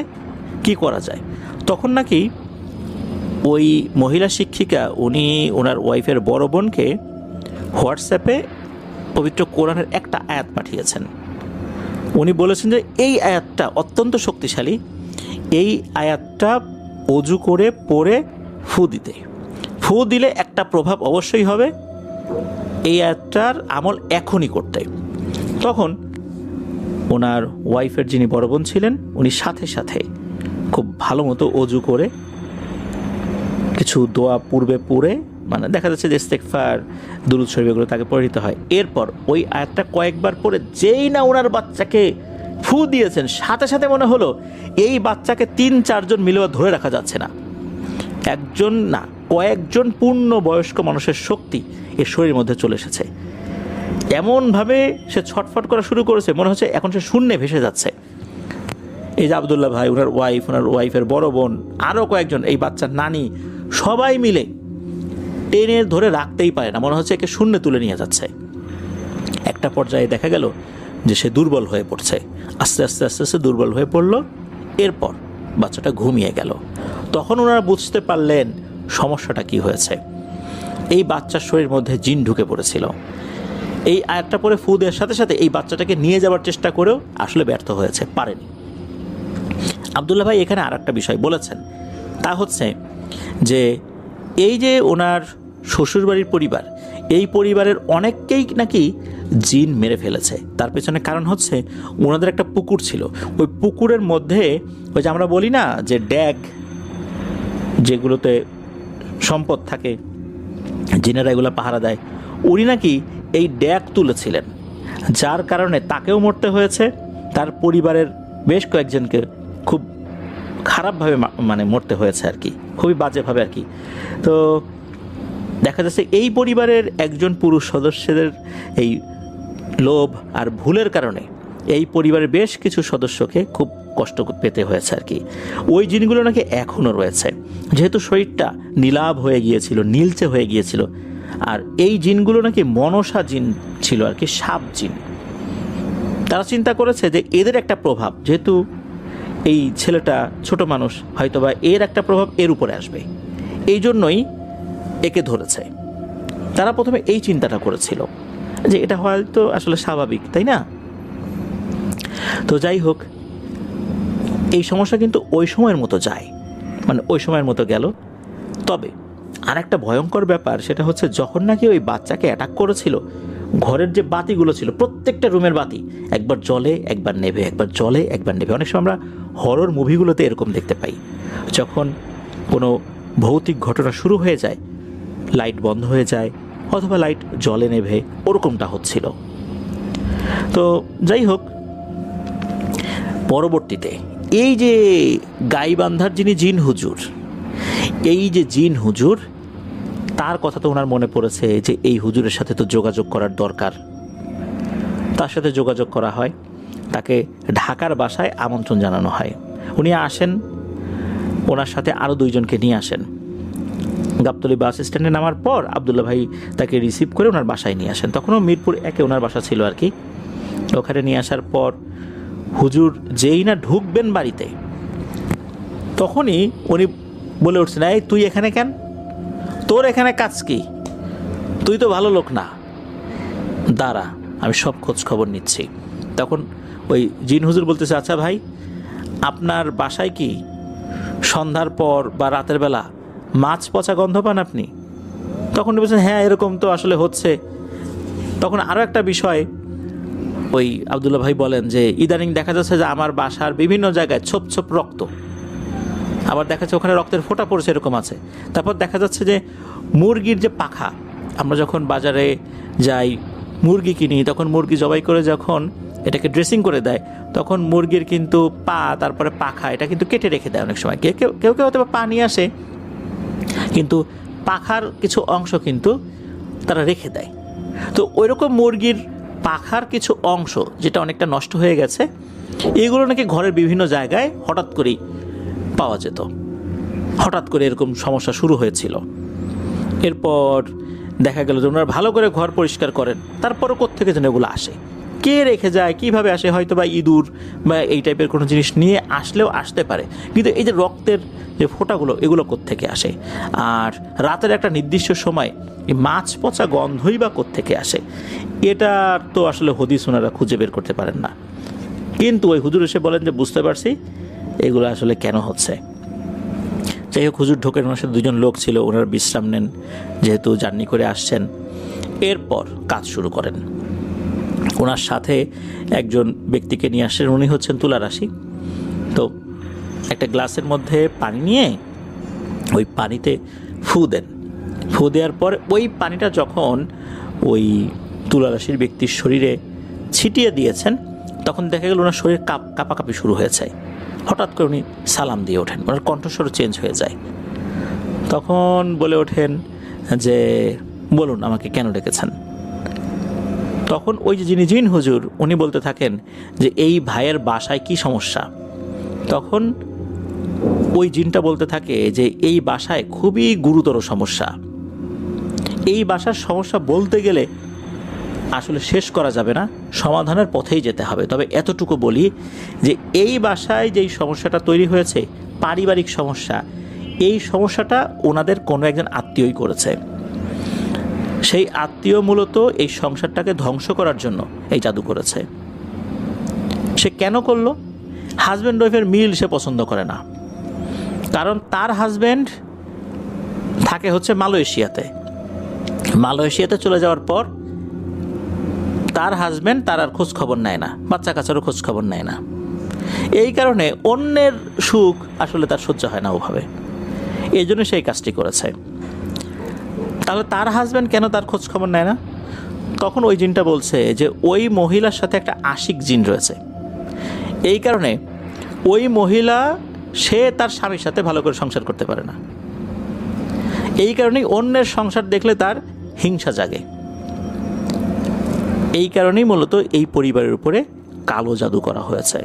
কি করা যায়। তখন নাকি ওই মহিলা শিক্ষিকা উনি ওনার ওয়াইফের বড় বোনকে হোয়াটসঅ্যাপে পবিত্র কোরআনের একটা আয়াত পাঠিয়েছেন। উনি বলেছেন যে এই আয়াতটা অত্যন্ত শক্তিশালী, এই আয়াতটা অজু করে পড়ে ফু দিলে একটা প্রভাব অবশ্যই হবে, এই আয়াতটার আমল এখনই করতে। তখন ওনার ওয়াইফের যিনি বড় বোন ছিলেন, উনি সাথে সাথে খুব ভালো মতো অজু করে কিছু দোয়া পূর্বে পড়ে, মানে দেখা যাচ্ছে যে ইস্তেগফার, দুরূদ শরীফ এগুলো তাকে পড়ে নিতে হয়। এরপর ওই আয়াতটা কয়েকবার পড়ে যেই না ওনার বাচ্চাকে ফু দিয়েছেন, সাথে সাথে মনে হলো এই বাচ্চাকে 3-4 জন মিলেও ধরে রাখা যাচ্ছে না, একজন না কয়েকজন পূর্ণ বয়স্ক মানুষের শক্তি এর শরীরের মধ্যে চলে এসেছে। এমনভাবে সে ছটফট করা শুরু করেছে, মনে হচ্ছে এখন সে শূন্যে ভেসে যাচ্ছে। এই যে আব্দুল্লাহ ভাই, ওনার ওয়াইফ, ওনার ওয়াইফের বড় বোন, আরও কয়েকজন, এই বাচ্চার নানি, সবাই মিলে টেনে ধরে রাখতেই পারে না, মনে হচ্ছে একে শূন্যে তুলে নিয়ে যাচ্ছে। একটা পর্যায়ে দেখা গেল যে সে দুর্বল হয়ে পড়ছে, আস্তে আস্তে আস্তে আস্তে দুর্বল হয়ে পড়ল। এরপর বাচ্চাটা ঘুমিয়ে গেল। তখন ওনারা বুঝতে পারলেন সমস্যাটা কি হয়েছে। এই বাচ্চার শরীরের মধ্যে জিন ঢুকে পড়েছিল। এই আয়াতটা পরে ফু দেওয়ার সাথে সাথে এই বাচ্চাটাকে নিয়ে যাওয়ার চেষ্টা করেও আসলে ব্যর্থ হয়েছে, পারেনি। আবদুল্লাহ ভাই এখানে আর একটা বিষয় বলেছেন, তা হচ্ছে যে এই যে ওনার শ্বশুরবাড়ির পরিবার, এই পরিবারের অনেককেই নাকি জিন মেরে ফেলেছে। তার পেছনে কারণ হচ্ছে ওনাদের একটা পুকুর ছিল। ওই পুকুরের মধ্যে ওই যে আমরা বলি না যে ড্যাগ, যেগুলোতে সম্পদ থাকে, জিনেরা এগুলো পাহারা দেয়, উনি নাকি এই ড্যাগ তুলেছিলেন, যার কারণে তাকেও মরতে হয়েছে, তার পরিবারের বেশ কয়েকজনকে খুব খারাপভাবে মানে মরতে হয়েছে আর কি, খুবই বাজেভাবে আর কি। তো দেখা যাচ্ছে এই পরিবারের একজন পুরুষ সদস্যদের এই লোভ আর ভুলের কারণে এই পরিবারের বেশ কিছু সদস্যকে খুব কষ্ট পেতে হয়েছে আর কি। ওই জিনগুলো নাকি এখনও রয়েছে, যেহেতু শরীরটা নীলাভ হয়ে গিয়েছিল, নীলচে হয়ে গিয়েছিল। আর এই জিনগুলো নাকি মনসা জিন ছিল আর কি, সাপ জিন। তারা চিন্তা করেছে যে এদের একটা প্রভাব, যেহেতু এই ছেলেটা ছোট মানুষ, হয়তোবা এর একটা প্রভাব এর উপরে আসবে, এই জন্যই একে ধরেছে। তারা প্রথমে এই চিন্তাটা করেছিল যে এটা হয়তো আসলে স্বাভাবিক, তাই না? তো যাই হোক, এই সমস্যা কিন্তু ওই সময়ের মতো যায়, মানে ওই সময়ের মতো গেল। তবে আর একটা ভয়ঙ্কর ব্যাপার, সেটা হচ্ছে যখন নাকি ওই বাচ্চাকে অ্যাটাক করেছিল, ঘরের যে বাতিগুলো ছিল, প্রত্যেকটা রুমের বাতি একবার জ্বলে একবার নেভে, একবার জ্বলে একবার নেভে। অনেক সময় আমরা হরর মুভিগুলোতে এরকম দেখতে পাই, যখন কোনো ভৌতিক ঘটনা শুরু হয়ে যায় লাইট বন্ধ হয়ে যায় অথবা লাইট জ্বলে নেভে, ওরকমটা হচ্ছিল। তো যাই হোক, পরবর্তীতে এই যে গাইবান্ধার যিনি জিন হুজুর, এই যে জিন হুজুর, তার কথা তো ওনার মনে পড়েছে যে এই হুজুরের সাথে তো যোগাযোগ করার দরকার। তার সাথে যোগাযোগ করা হয়, তাকে ঢাকার বাসায় আমন্ত্রণ জানানো হয়। উনি আসেন, ওনার সাথে আরও দুইজনকে নিয়ে আসেন। গাবতলী বাস স্ট্যান্ডে নামার পর আবদুল্লাহ ভাই তাকে রিসিভ করে ওনার বাসায় নিয়ে আসেন। তখনও মিরপুর 1-এ ওনার বাসা ছিল আর কি। ওখানে নিয়ে আসার পর হুজুর যেই না ঢুকবেন বাড়িতে, তখনই উনি বলে উঠছেন, এই তুই এখানে কেন? তোর এখানে কাজ কি? তুই তো ভালো লোক না, দাঁড়া আমি সব খোঁজ খবর নিচ্ছি। তখন ওই জিন হুজুর বলতেছে, আচ্ছা ভাই, আপনার বাসায় কি সন্ধ্যার পর বা রাতের বেলা মাছ পচা গন্ধ পান আপনি? তখন বলছেন, হ্যাঁ এরকম তো আসলে হচ্ছে। তখন আরও একটা বিষয় ওই আবদুল্লাহ ভাই বলেন যে ইদানিং দেখা যাচ্ছে যে আমার বাসার বিভিন্ন জায়গায় ছোপ ছোপ রক্ত, আবার দেখা যাচ্ছে ওখানে রক্তের ফোঁটা পড়ছে, এরকম আছে। তারপর দেখা যাচ্ছে যে মুরগির যে পাখা, আমরা যখন বাজারে যাই মুরগি কিনি, তখন মুরগি জবাই করে যখন এটাকে ড্রেসিং করে দেয়, তখন মুরগির কিন্তু পা, তারপরে পাখা, এটা কিন্তু কেটে রেখে দেয় অনেক সময়। কেউ কেউ কেউ হয়তো পা নিয়ে আসে, কিন্তু পাখার কিছু অংশ কিন্তু তারা রেখে দেয়। তো ওইরকম মুরগির পাখার কিছু অংশ যেটা অনেকটা নষ্ট হয়ে গেছে, এগুলো নাকি ঘরের বিভিন্ন জায়গায় হঠাৎ করেই পাওয়া যেত। হঠাৎ করে এরকম সমস্যা শুরু হয়েছিল। এরপর দেখা গেল যে ওনারা ভালো করে ঘর পরিষ্কার করেন, তারপরও কোত্থেকে যেন এগুলো আসে, কে রেখে যায়, কিভাবে আসে, হয়তো বা ইঁদুর বা এই টাইপের কোনো জিনিস নিয়ে আসলেও আসতে পারে। কিন্তু এই যে রক্তের যে ফোঁটাগুলো, এগুলো কোত্থেকে আসে? আর রাতের একটা নির্দিষ্ট সময় এই মাছ পচা গন্ধই বা কোত্থেকে আসে? এটা তো আসলে হদিস ওনারা খুঁজে বের করতে পারেন না। কিন্তু ওই হুজুর এসে বলেন যে বুঝতে পারছি এগুলো আসলে কেন হচ্ছে। যাই হোক, হুজুর ঢোকেন, ওনার সাথে দুজন লোক ছিল, ওনারা বিশ্রাম নেন, যেহেতু জার্নি করে আসছেন। এরপর কাজ শুরু করেন। ওনার সাথে একজন ব্যক্তিকে নিয়ে আসেন, উনি হচ্ছেন তুলা রাশি। তো একটা গ্লাসের মধ্যে পানি নিয়ে ওই পানিতে ফু দেন। ফু দেওয়ার পর ওই পানিটা যখন ওই তুলা রাশির ব্যক্তির শরীরে ছিটিয়ে দিয়েছেন, তখন দেখা গেল ওনার শরীর কাঁপাকাঁপি শুরু হয়েছে। হঠাৎ করে উনি সালাম দিয়ে ওঠেন, ওনার কণ্ঠস্বর চেঞ্জ হয়ে যায়। তখন বলে ওঠেন যে বলুন আমাকে কেন ডেকেছেন? তখন ওই যে যিনি জিন হুজুর, উনি বলতে থাকেন যে এই ভাইয়ের বাসায় কি সমস্যা। তখন ওই জিনটা বলতে থাকে যে এই বাসায় খুবই গুরুতর সমস্যা, এই বাসার সমস্যা বলতে গেলে আসলে শেষ করা যাবে না, সমাধানের পথেই যেতে হবে। তবে এতটুকু বলি যে এই বাসায় যেই সমস্যাটা তৈরি হয়েছে, পারিবারিক সমস্যা, এই সমস্যাটা ওনাদের কোনো একজন আত্মীয়ই করেছে। সেই আত্মীয় মূলত এই সংসারটাকে ধ্বংস করার জন্য এই জাদু করেছে। সে কেন করলো? হাজব্যান্ড ওয়াইফের মিল সে পছন্দ করে না, কারণ তার হাজব্যান্ড থাকে হচ্ছে মালয়েশিয়াতে চলে যাওয়ার পর তার হাজব্যান্ড তার আর খোঁজ খবর নেয় না, বাচ্চা কাচ্চারও খোঁজ খবর নেয় না। এই কারণে অন্যের সুখ আসলে তার সহ্য হয় না ওভাবে, এই জন্য সেই কাজটি করেছে। তাহলে তার হাজব্যান্ড কেন তার খোঁজ খবর নেয় না? তখন ওই জিনটা বলছে যে ওই মহিলার সাথে একটা আশিক জিন রয়েছে, এই কারণে ওই মহিলা সে তার স্বামীর সাথে ভালো করে সংসার করতে পারে না। এই কারণেই অন্যের সংসার দেখলে তার হিংসা জাগে। এই কারণেই মূলত এই পরিবারের উপরে কালো জাদু করা হয়েছে।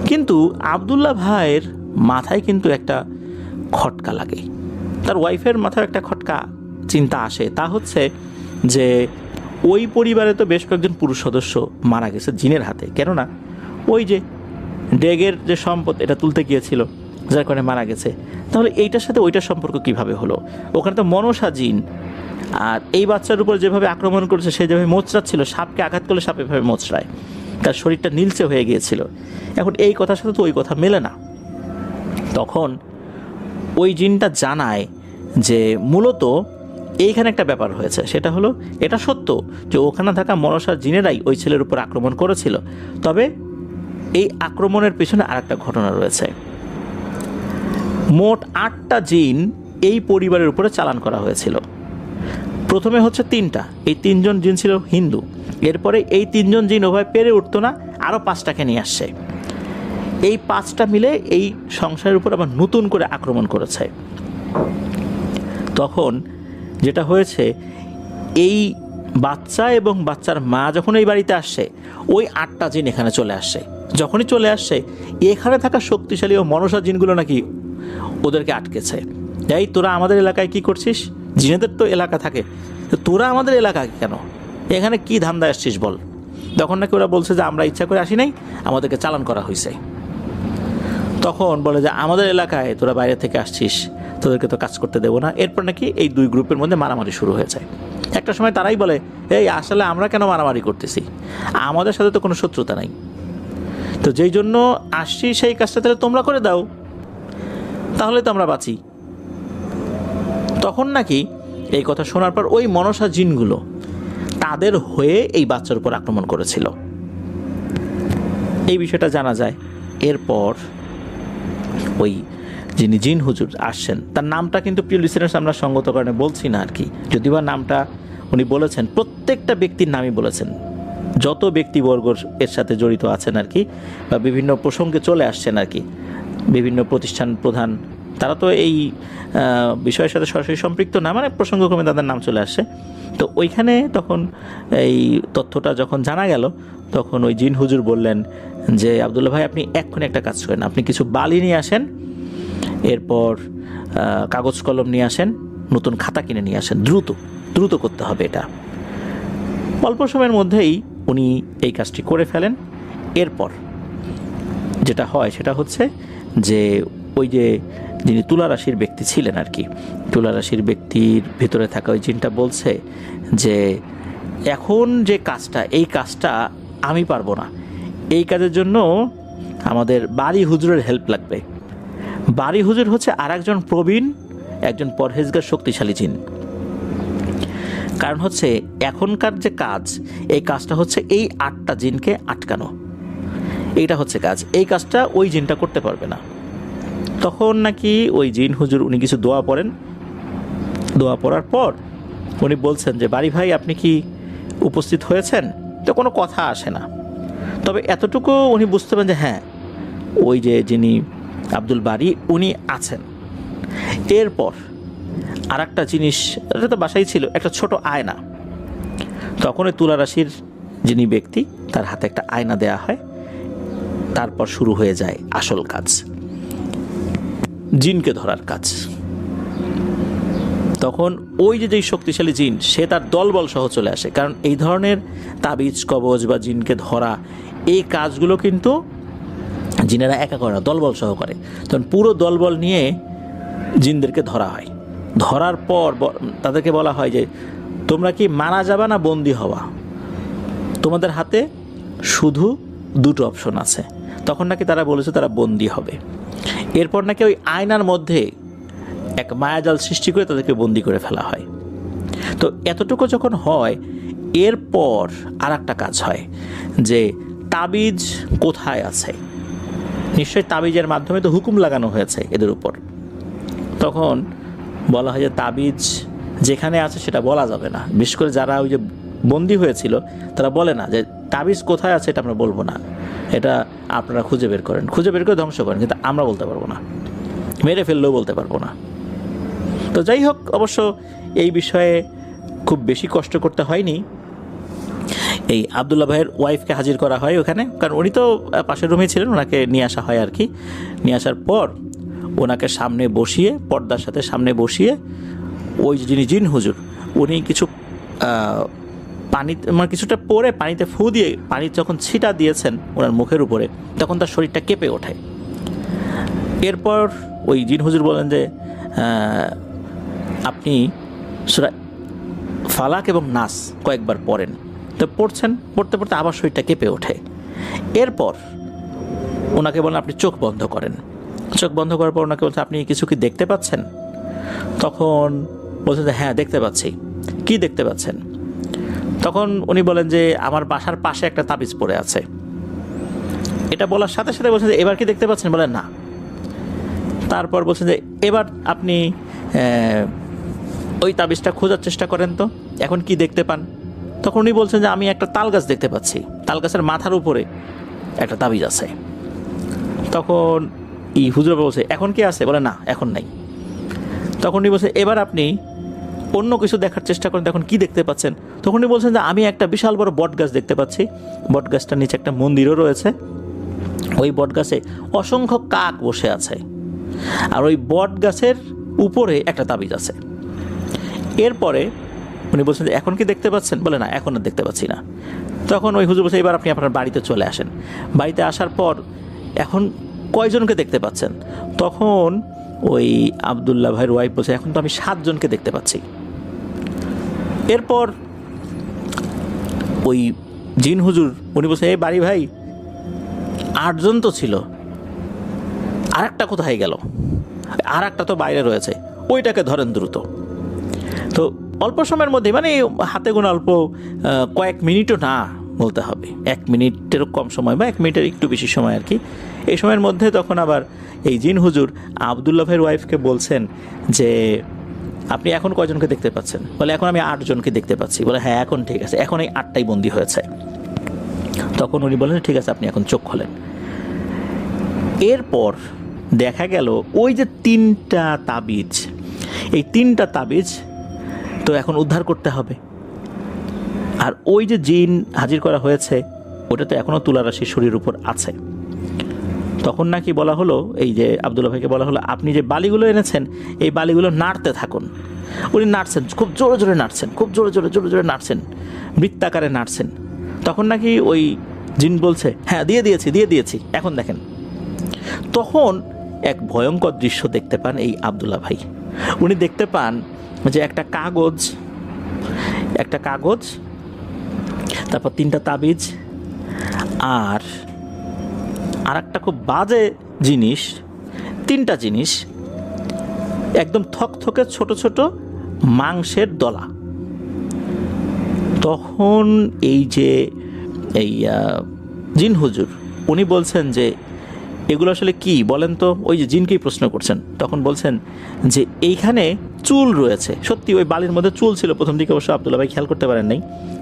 কিন্তু আব্দুল্লাহ ভাইয়ের মাথায় কিন্তু একটা খটকা লাগে, তার ওয়াইফের মাথায় একটা খটকা চিন্তা আসে। তা হচ্ছে যে ওই পরিবারে তো বেশ কয়েকজন পুরুষ সদস্য মারা গেছে জিনের হাতে, কেননা ওই যে ডেগের যে সম্পদ এটা তুলতে গিয়েছিল, যার কারণে মারা গেছে। তাহলে এইটার সাথে ওইটার সম্পর্ক কিভাবে হলো? ওখানে তো মনসা জিন, আর এই বাচ্চার উপর যেভাবে আক্রমণ করেছে সে যেভাবে মোচড়াচ্ছিল, সাপকে আঘাত করলে সাপ এভাবে মোচড়ায়, তার শরীরটা নীলচে হয়ে গিয়েছিল। এখন এই কথার সাথে তো ওই কথা মেলে না। তখন ওই জিনটা জানায় যে মূলত এইখানে একটা ব্যাপার হয়েছে, সেটা হলো এটা সত্য যে ওখানে থাকা মনসার জিনেরাই ওই ছেলের উপর আক্রমণ করেছিল, তবে এই আক্রমণের পেছনে আরেকটা ঘটনা রয়েছে। মোট 8টা জিন এই পরিবারের উপরে চালান করা হয়েছিল। প্রথমে হচ্ছে 3টা, এই 3জন জিন ছিল হিন্দু। এরপরে এই 3জন জিন ওভাবে পেরে উঠতো না, আরও 5টাকে নিয়ে আসছে। এই 5টা মিলে এই সংসারের উপর আবার নতুন করে আক্রমণ করেছে। তখন যেটা হয়েছে, এই বাচ্চা এবং বাচ্চার মা যখন এই বাড়িতে আসছে, ওই 8টা জিন এখানে চলে আসছে। যখনই চলে আসছে, এখানে থাকা শক্তিশালী ও মনসা জিনগুলো নাকি ওদেরকে আটকেছে। এই তোরা আমাদের এলাকায় কি করছিস? জিনেদের তো এলাকা থাকে, তো তোরা আমাদের এলাকায় কেন? এখানে কি ধান্দা আসছিস বল? তখন নাকি ওরা বলছে যে আমরা ইচ্ছা করে আসি নাই, আমাদেরকে চালান করা হয়েছে। তখন বলে যে আমাদের এলাকায় তোরা বাইরে থেকে আসছিস, তোদেরকে তো কাজ করতে দেবো না। এরপর নাকি এই দুই গ্রুপের মধ্যে মারামারি শুরু হয়ে যায়। একটা সময় তারাই বলে, এই আসলে আমরা কেন মারামারি করতেছি, আমাদের সাথে তো কোনো শত্রুতা নাই, তো যেই জন্য আসছি সেই কাজটা তাহলে তোমরা করে দাও, তাহলে তো আমরা বাঁচি। তখন নাকি এই কথা শোনার পর ওই মনসা জিনগুলো তাদের হয়ে এই বাচ্চার উপর আক্রমণ করেছিল, এই বিষয়টা জানা যায়। এরপর ওই যিনি জিন হুজুর আসছেন, তার নামটা কিন্তু প্রিয় লিসেনার্স আমরা সঙ্গত কারণে বলছি না আর কি, যদিও বা নামটা উনি বলেছেন, প্রত্যেকটা ব্যক্তির নামই বলেছেন, যত ব্যক্তিবর্গ এর সাথে জড়িত আছেন আর কি, বা বিভিন্ন প্রসঙ্গে চলে আসছেন আর কি, বিভিন্ন প্রতিষ্ঠান প্রধান, তারা তো এই বিষয়ের সাথে সরাসরি সম্পৃক্ত না, মানে প্রসঙ্গক্রমে তাদের নাম চলে আসছে। তো ওইখানে তখন এই তথ্যটা যখন জানা গেল, তখন ওই জিন হুজুর বললেন যে আব্দুল্লাহ ভাই, আপনি এক্ষুনি একটা কাজ করেন, আপনি কিছু বালি নিয়ে আসেন, এরপর কাগজ কলম নিয়ে আসেন, নতুন খাতা কিনে নিয়ে আসেন, দ্রুত করতে হবে এটা। অল্প সময়ের মধ্যেই উনি এই কাজটি করে ফেলেন। এরপর যেটা হয় সেটা হচ্ছে যে ওই যে যিনি তুলা রাশির ব্যক্তি ছিলেন আর কি, তুলা রাশির ব্যক্তির ভিতরে থাকা ওই জিনটা বলছে যে এখন যে কাজটা, এই কাজটা আমি পারবো না, এই কাজের জন্য আমাদের বাড়ি হুজুরের হেল্প লাগবে। বাড়ি হুজুর হচ্ছে আর একজন প্রবীণ, একজন পরহেজগার শক্তিশালী জিন। কারণ হচ্ছে এখনকার যে কাজ, এই কাজটা হচ্ছে এই 8টা জিনকে আটকানো, এইটা হচ্ছে কাজ। এই কাজটা ওই জিনটা করতে পারবে না। তখন নাকি ওই জিন হুজুর উনি কিছু দোয়া পড়েন, দোয়া পড়ার পর উনি বলছেন যে বাড়ি ভাই, আপনি কি উপস্থিত হয়েছেন? তো কোনো কথা আসে না, তবে এতটুকু উনি বুঝতে পারেন যে হ্যাঁ, ওই যে যিনি আব্দুল বারি উনি আছেন। এরপর আর একটা জিনিস, এটা তো বাসায় ছিল, একটা ছোট আয়না। তখন ওই তুলা রাশির যিনি ব্যক্তি, তার হাতে একটা আয়না দেয়া হয়। তারপর শুরু হয়ে যায় আসল কাজ, জিনকে ধরার কাজ। তখন ওই যে যেই শক্তিশালী জিন সে তার দলবল সহ চলে আসে, কারণ এই ধরনের তাবিজ কবজ বা জিনকে ধরা এই কাজগুলো কিন্তু জিনেরা একা করে না, দলবল সহ করে। তখন পুরো দলবল নিয়ে জিনদেরকে ধরা হয়। ধরার পর তাদেরকে বলা হয় যে তোমরা কি মারা যাবা না বন্দি হওয়া, তোমাদের হাতে শুধু দুটো অপশন আছে। তখন নাকি তারা বলেছে তারা বন্দি হবে। এরপর নাকি ওই আয়নার মধ্যে এক মায়াজাল সৃষ্টি করে তাদেরকে বন্দি করে ফেলা হয়। তো এতটুকু যখন হয়, এরপর আর একটা কাজ হয় যে তাবিজ কোথায় আছে, নিশ্চয়ই তাবিজের মাধ্যমে তো হুকুম লাগানো হয়েছে এদের উপর। তখন বলা হয় যে তাবিজ যেখানে আছে সেটা বলা যাবে না। বিশেষ করে যারা ওই যে বন্দী হয়েছিল তারা বলে না যে তাবিজ কোথায় আছে, এটা আমরা বলবো না, এটা আপনারা খুঁজে বের করেন, খুঁজে বের করে ধ্বংস করেন, কিন্তু আমরা বলতে পারবো না, মেরে ফেললেও বলতে পারবো না। তো যাই হোক, অবশ্য এই বিষয়ে খুব বেশি কষ্ট করতে হয়নি। এই আবদুল্লাহ ভাইয়ের ওয়াইফকে হাজির করা হয় ওখানে, কারণ উনি তো পাশের রুমেই ছিলেন, ওনাকে নিয়ে আসা হয় আর কি। নিয়ে আসার পর ওনাকে সামনে বসিয়ে, পর্দার সাথে সামনে বসিয়ে, ওই যিনি জিন হুজুর উনি কিছু পানি মানে কিছুটা পরে পানিতে ফু দিয়ে পানি যখন ছিটা দিয়েছেন ওনার মুখের উপরে, তখন তার শরীরটা কেঁপে ওঠে। এরপর ওই জিন হুজুর বলেন যে আপনি সূরা ফালাক এবং নাস কয়েকবার পড়েন। তো পড়ছেন, পড়তে পড়তে আবার শরীরটা কেঁপে ওঠে। এরপর ওনাকে বলেন আপনি চোখ বন্ধ করেন। চোখ বন্ধ করার পর ওনাকে বলছেন আপনি কিছু কি দেখতে পাচ্ছেন? তখন বলছেন যে হ্যাঁ দেখতে পাচ্ছি। কি দেখতে পাচ্ছেন? তখন উনি বলেন যে আমার বাসার পাশে একটা তাবিজ পড়ে আছে। এটা বলার সাথে সাথে বলছেন যে এবার কি দেখতে পাচ্ছেন? বলেন না। তারপর বলছেন যে এবার আপনি ওই তাবিজটা খোঁজার চেষ্টা করেন তো, এখন কি দেখতে পান? তখন উনি বলছেন যে আমি একটা তাল গাছ দেখতে পাচ্ছি, তাল গাছের মাথার উপরে একটা তাবিজ আছে। তখন এই হুজুর বলছে এখন কি আছে? বলে না, এখন নাই। তখন উনি বলছে এবার আপনি অন্য কিছু দেখার চেষ্টা করেন, তখন কি দেখতে পাচ্ছেন? তখন উনি বলছেন যে আমি একটা বিশাল বড় বট গাছ দেখতে পাচ্ছি, বট গাছটার নিচে একটা মন্দিরও রয়েছে, ওই বট গাছে অসংখ্য কাক বসে আছে, আর ওই বট গাছের উপরে একটা তাবিজ আছে। এরপরে উনি বলছেন যে এখন কি দেখতে পাচ্ছেন? বলে না, এখন আর দেখতে পাচ্ছি না। তখন ওই হুজুর বলছে এবার আপনি আপনার বাড়িতে চলে আসেন। বাড়িতে আসার পর এখন কয়জনকে দেখতে পাচ্ছেন? তখন ওই আবদুল্লাহ ভাইয়ের ওয়াইফ বলছে এখন তো আমি 7 জনকে দেখতে পাচ্ছি। এরপর ওই জিন হুজুর উনি বলছে এই বাড়ি ভাই 8 জন তো ছিল, আর একটা কোথায় গেল? আর একটা তো বাইরে রয়েছে, ওইটাকে ধরেন দ্রুত। তো অল্প সময়ের মধ্যে, মানে হাতে গোনা অল্প কয়েক মিনিটও না বলতে হবে, 1 মিনিটেরও কম সময় বা 1 মিনিটের একটু বেশি সময় আর কি। এই সময়ের মধ্যে তখন আবার এই জিন হুজুর আবদুল্লাহ ভাইয়ের ওয়াইফকে বলছেন যে আপনি এখন কয়জনকে দেখতে পাচ্ছেন? বলে এখন আমি 8 জনকে দেখতে পাচ্ছি। বলে হ্যাঁ এখন ঠিক আছে, এখন এই 8টাই বন্দী হয়েছে। তখন উনি বলেন ঠিক আছে আপনি এখন চোখ খোলেন। এরপর দেখা গেল ওই যে 3টা তাবিজ, এই 3টা তাবিজ তো এখন উদ্ধার করতে হবে। আর ওই যে জিন হাজির করা হয়েছে ওটা তো এখনও তুলারাশির শরীরের উপর আছে। তখন নাকি বলা হলো, এই যে আবদুল্লাহ ভাইকে বলা হলো আপনি যে বালিগুলো এনেছেন এই বালিগুলো নাড়তে থাকুন। উনি নাড়ছেন, খুব জোরে জোরে নাড়ছেন, খুব জোরে জোরে জোরে জোরে নাড়ছেন, বৃত্তাকারে নাড়ছেন। তখন নাকি ওই জিন বলছে হ্যাঁ দিয়ে দিয়েছি, এখন দেখেন। তখন এক ভয়ঙ্কর দৃশ্য দেখতে পান এই আবদুল্লাহ ভাই। উনি দেখতে পান যে একটা কাগজ, তারপর 3টা তাবিজ, আর একটা খুব বাজে জিনিস, 3টা জিনিস একদম থকথকে ছোট ছোট মাংসের দলা। তখন এই যে জিন হুজুর উনি বলছেন যে এগুলো আসলে কি বলেন তো? ওই যে জিনকেই প্রশ্ন করছেন। তখন বলছেন যে এইখানে চুল রয়েছে। সত্যি ওই বালির মধ্যে চুল ছিল, প্রথম দিকে অবশ্য আবদুল্লাহ ভাই খেয়াল করতে পারেন নাই,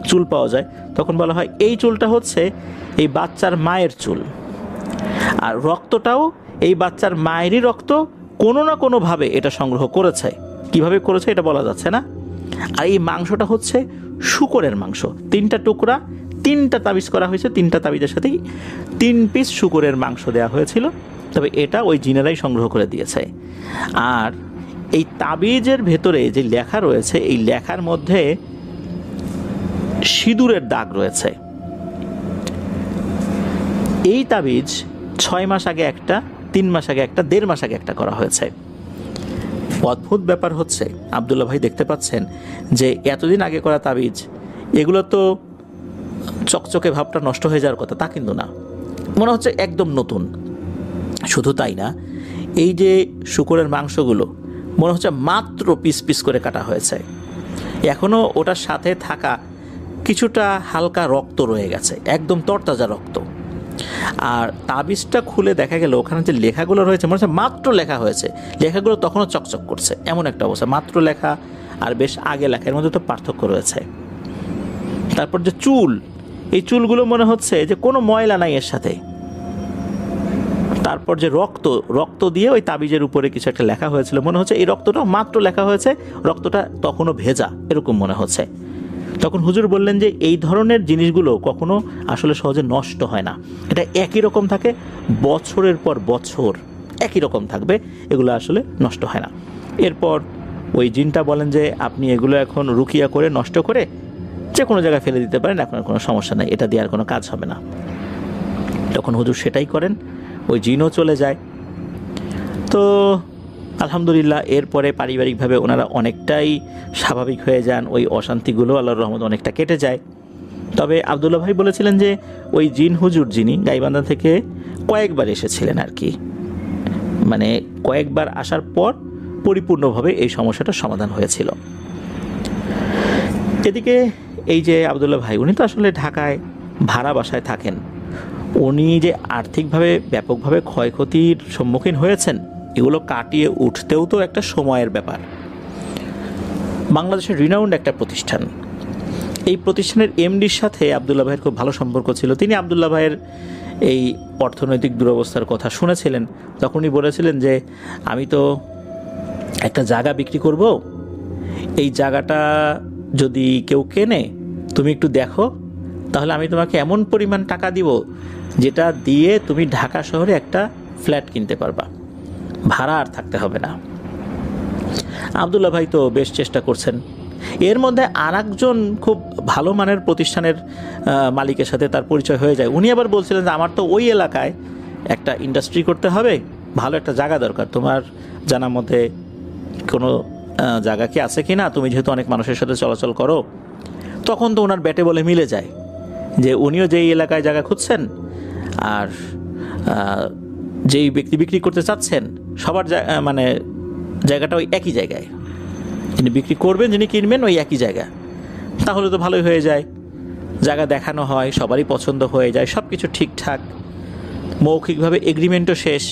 চুল পাওয়া যায়। তখন বলা হয় এই চুলটা হচ্ছে এই বাচ্চার মায়ের চুল, আর রক্তটাও এই বাচ্চার মায়েরই রক্ত, কোনো না কোনোভাবে এটা সংগ্রহ করেছে, কিভাবে করেছে এটা বলা যাচ্ছে না। আর এই মাংসটা হচ্ছে শূকরের মাংস, 3টা টুকরা, 3টা তাবিজ করা হয়েছে, 3টা তাবিজের সাথেই 3 পিস শূকরের মাংস দেওয়া হয়েছিল, তবে এটা ওই জিনেরাই সংগ্রহ করে দিয়েছে। আর এই তাবিজের ভেতরে যে লেখা রয়েছে, এই লেখার মধ্যে সিঁদুরের দাগ রয়েছে। এই তাবিজ 6 মাস আগে একটা, 3 মাস আগে একটা, 1.5 মাস আগে একটা করা হয়েছে। অদ্ভুত ব্যাপার হচ্ছে, আবদুল্লাহ ভাই দেখতে পাচ্ছেন যে এতদিন আগে করা তাবিজ, এগুলো তো চকচকে ভাবটা নষ্ট হয়ে যাওয়ার কথা, তা কিন্তু না, মনে হচ্ছে একদম নতুন। শুধু তাই না, এই যে শূকরের মাংসগুলো মনে হচ্ছে মাত্র পিস পিস করে কাটা হয়েছে, এখনও ওটার সাথে থাকা কিছুটা হালকা রক্ত রয়ে গেছে, একদম তরতাজা রক্ত। আর তাবিজটা খুলে দেখা গেল ওখানে যে লেখাগুলো রয়েছে মনে হচ্ছে মাত্র লেখা হয়েছে, লেখাগুলো তখনও চকচক করছে, এমন একটা অবস্থা। মাত্র লেখা আর বেশ আগে লেখা, এর মধ্যে তো পার্থক্য রয়েছে। তারপর যে চুল, এই চুলগুলো মনে হচ্ছে যে কোনো ময়লা নাই এর সাথে। তারপর যে রক্ত দিয়ে ওই তাবিজের উপরে কিছু একটা লেখা হয়েছিল, মনে হচ্ছে এই রক্তটা মাত্র লেখা হয়েছে, রক্তটা তখনও ভেজা, এরকম মনে হচ্ছে। তখন হুজুর বললেন যে এই ধরনের জিনিসগুলো কখনো আসলে সহজে নষ্ট হয় না, এটা একই রকম থাকে বছরের পর বছর, একই রকম থাকবে, এগুলো আসলে নষ্ট হয় না। এরপর ওই জিনটা বলেন যে আপনি এগুলো এখন রুকিয়া করে নষ্ট করে যে কোনো জায়গায় ফেলে দিতে পারেন, আপনার কোনো সমস্যা নেই, এটা দিয়ে আর কোনো কাজ হবে না। তখন হুজুর সেটাই করেন, ওই জিনও চলে যায়। তো আলহামদুলিল্লাহ এরপরে পারিবারিকভাবে ওনারা অনেকটাই স্বাভাবিক হয়ে যান, ওই অশান্তিগুলো আল্লাহর রহমতে অনেকটা কেটে যায়। তবে আবদুল্লাহ ভাই বলেছিলেন যে ওই জিন হুজুর যিনি গাইবান্ধা থেকে কয়েকবার এসেছিলেন আর কি, মানে কয়েকবার আসার পর পরিপূর্ণভাবে এই সমস্যাটার সমাধান হয়েছিল। এদিকে এই যে আবদুল্লাহ ভাই, উনি তো আসলে ঢাকায় ভাড়া বাসায় থাকেন, উনি যে আর্থিকভাবে ব্যাপকভাবে ক্ষয়ক্ষতির সম্মুখীন হয়েছেন, এগুলো কাটিয়ে উঠতেও তো একটা সময়ের ব্যাপার। বাংলাদেশের রিনাউন্ড একটা প্রতিষ্ঠান, এই প্রতিষ্ঠানের এমডির সাথে আবদুল্লাহ ভাইয়ের খুব ভালো সম্পর্ক ছিল। তিনি আবদুল্লাহ ভাইয়ের এই অর্থনৈতিক দুরবস্থার কথা শুনেছিলেন, তখনই বলেছিলেন যে আমি তো একটা জায়গা বিক্রি করব, এই জায়গাটা যদি কেউ কেনে তুমি একটু দেখো, তাহলে আমি তোমাকে এমন পরিমাণ টাকা দিব যেটা দিয়ে তুমি ঢাকা শহরে একটা ফ্ল্যাট কিনতে পারবা, ভাড়া আর থাকতে হবে না। আবদুল্লাহ ভাই তো বেশ চেষ্টা করছেন। এর মধ্যে আর একজন খুব ভালো মানের প্রতিষ্ঠানের মালিকের সাথে তার পরিচয় হয়ে যায়। উনি আবার বলছিলেন যে আমার তো ওই এলাকায় একটা ইন্ডাস্ট্রি করতে হবে, ভালো একটা জায়গা দরকার, তোমার জানা মতে কোনো জায়গা কি আছে কি না, তুমি যেহেতু অনেক মানুষের সাথে চলাচল করো। তখন তো ওনার ব্যাটে বলে মিলে যায় যে উনিও যেই এলাকায় জায়গা খুঁজছেন আর যেই ব্যক্তি বিক্রি করতে চাচ্ছেন সবার মানে জায়গাটা ওই একই জায়গায়, যিনি বিক্রি করবেন যিনি কিনবেন ওই একই জায়গা, তাহলে তো ভালোই হয়ে যায়। জায়গা দেখানো হয়, সবারই পছন্দ হয়ে যায়, সব কিছু ঠিকঠাক, মৌখিকভাবে এগ্রিমেন্টও শেষ।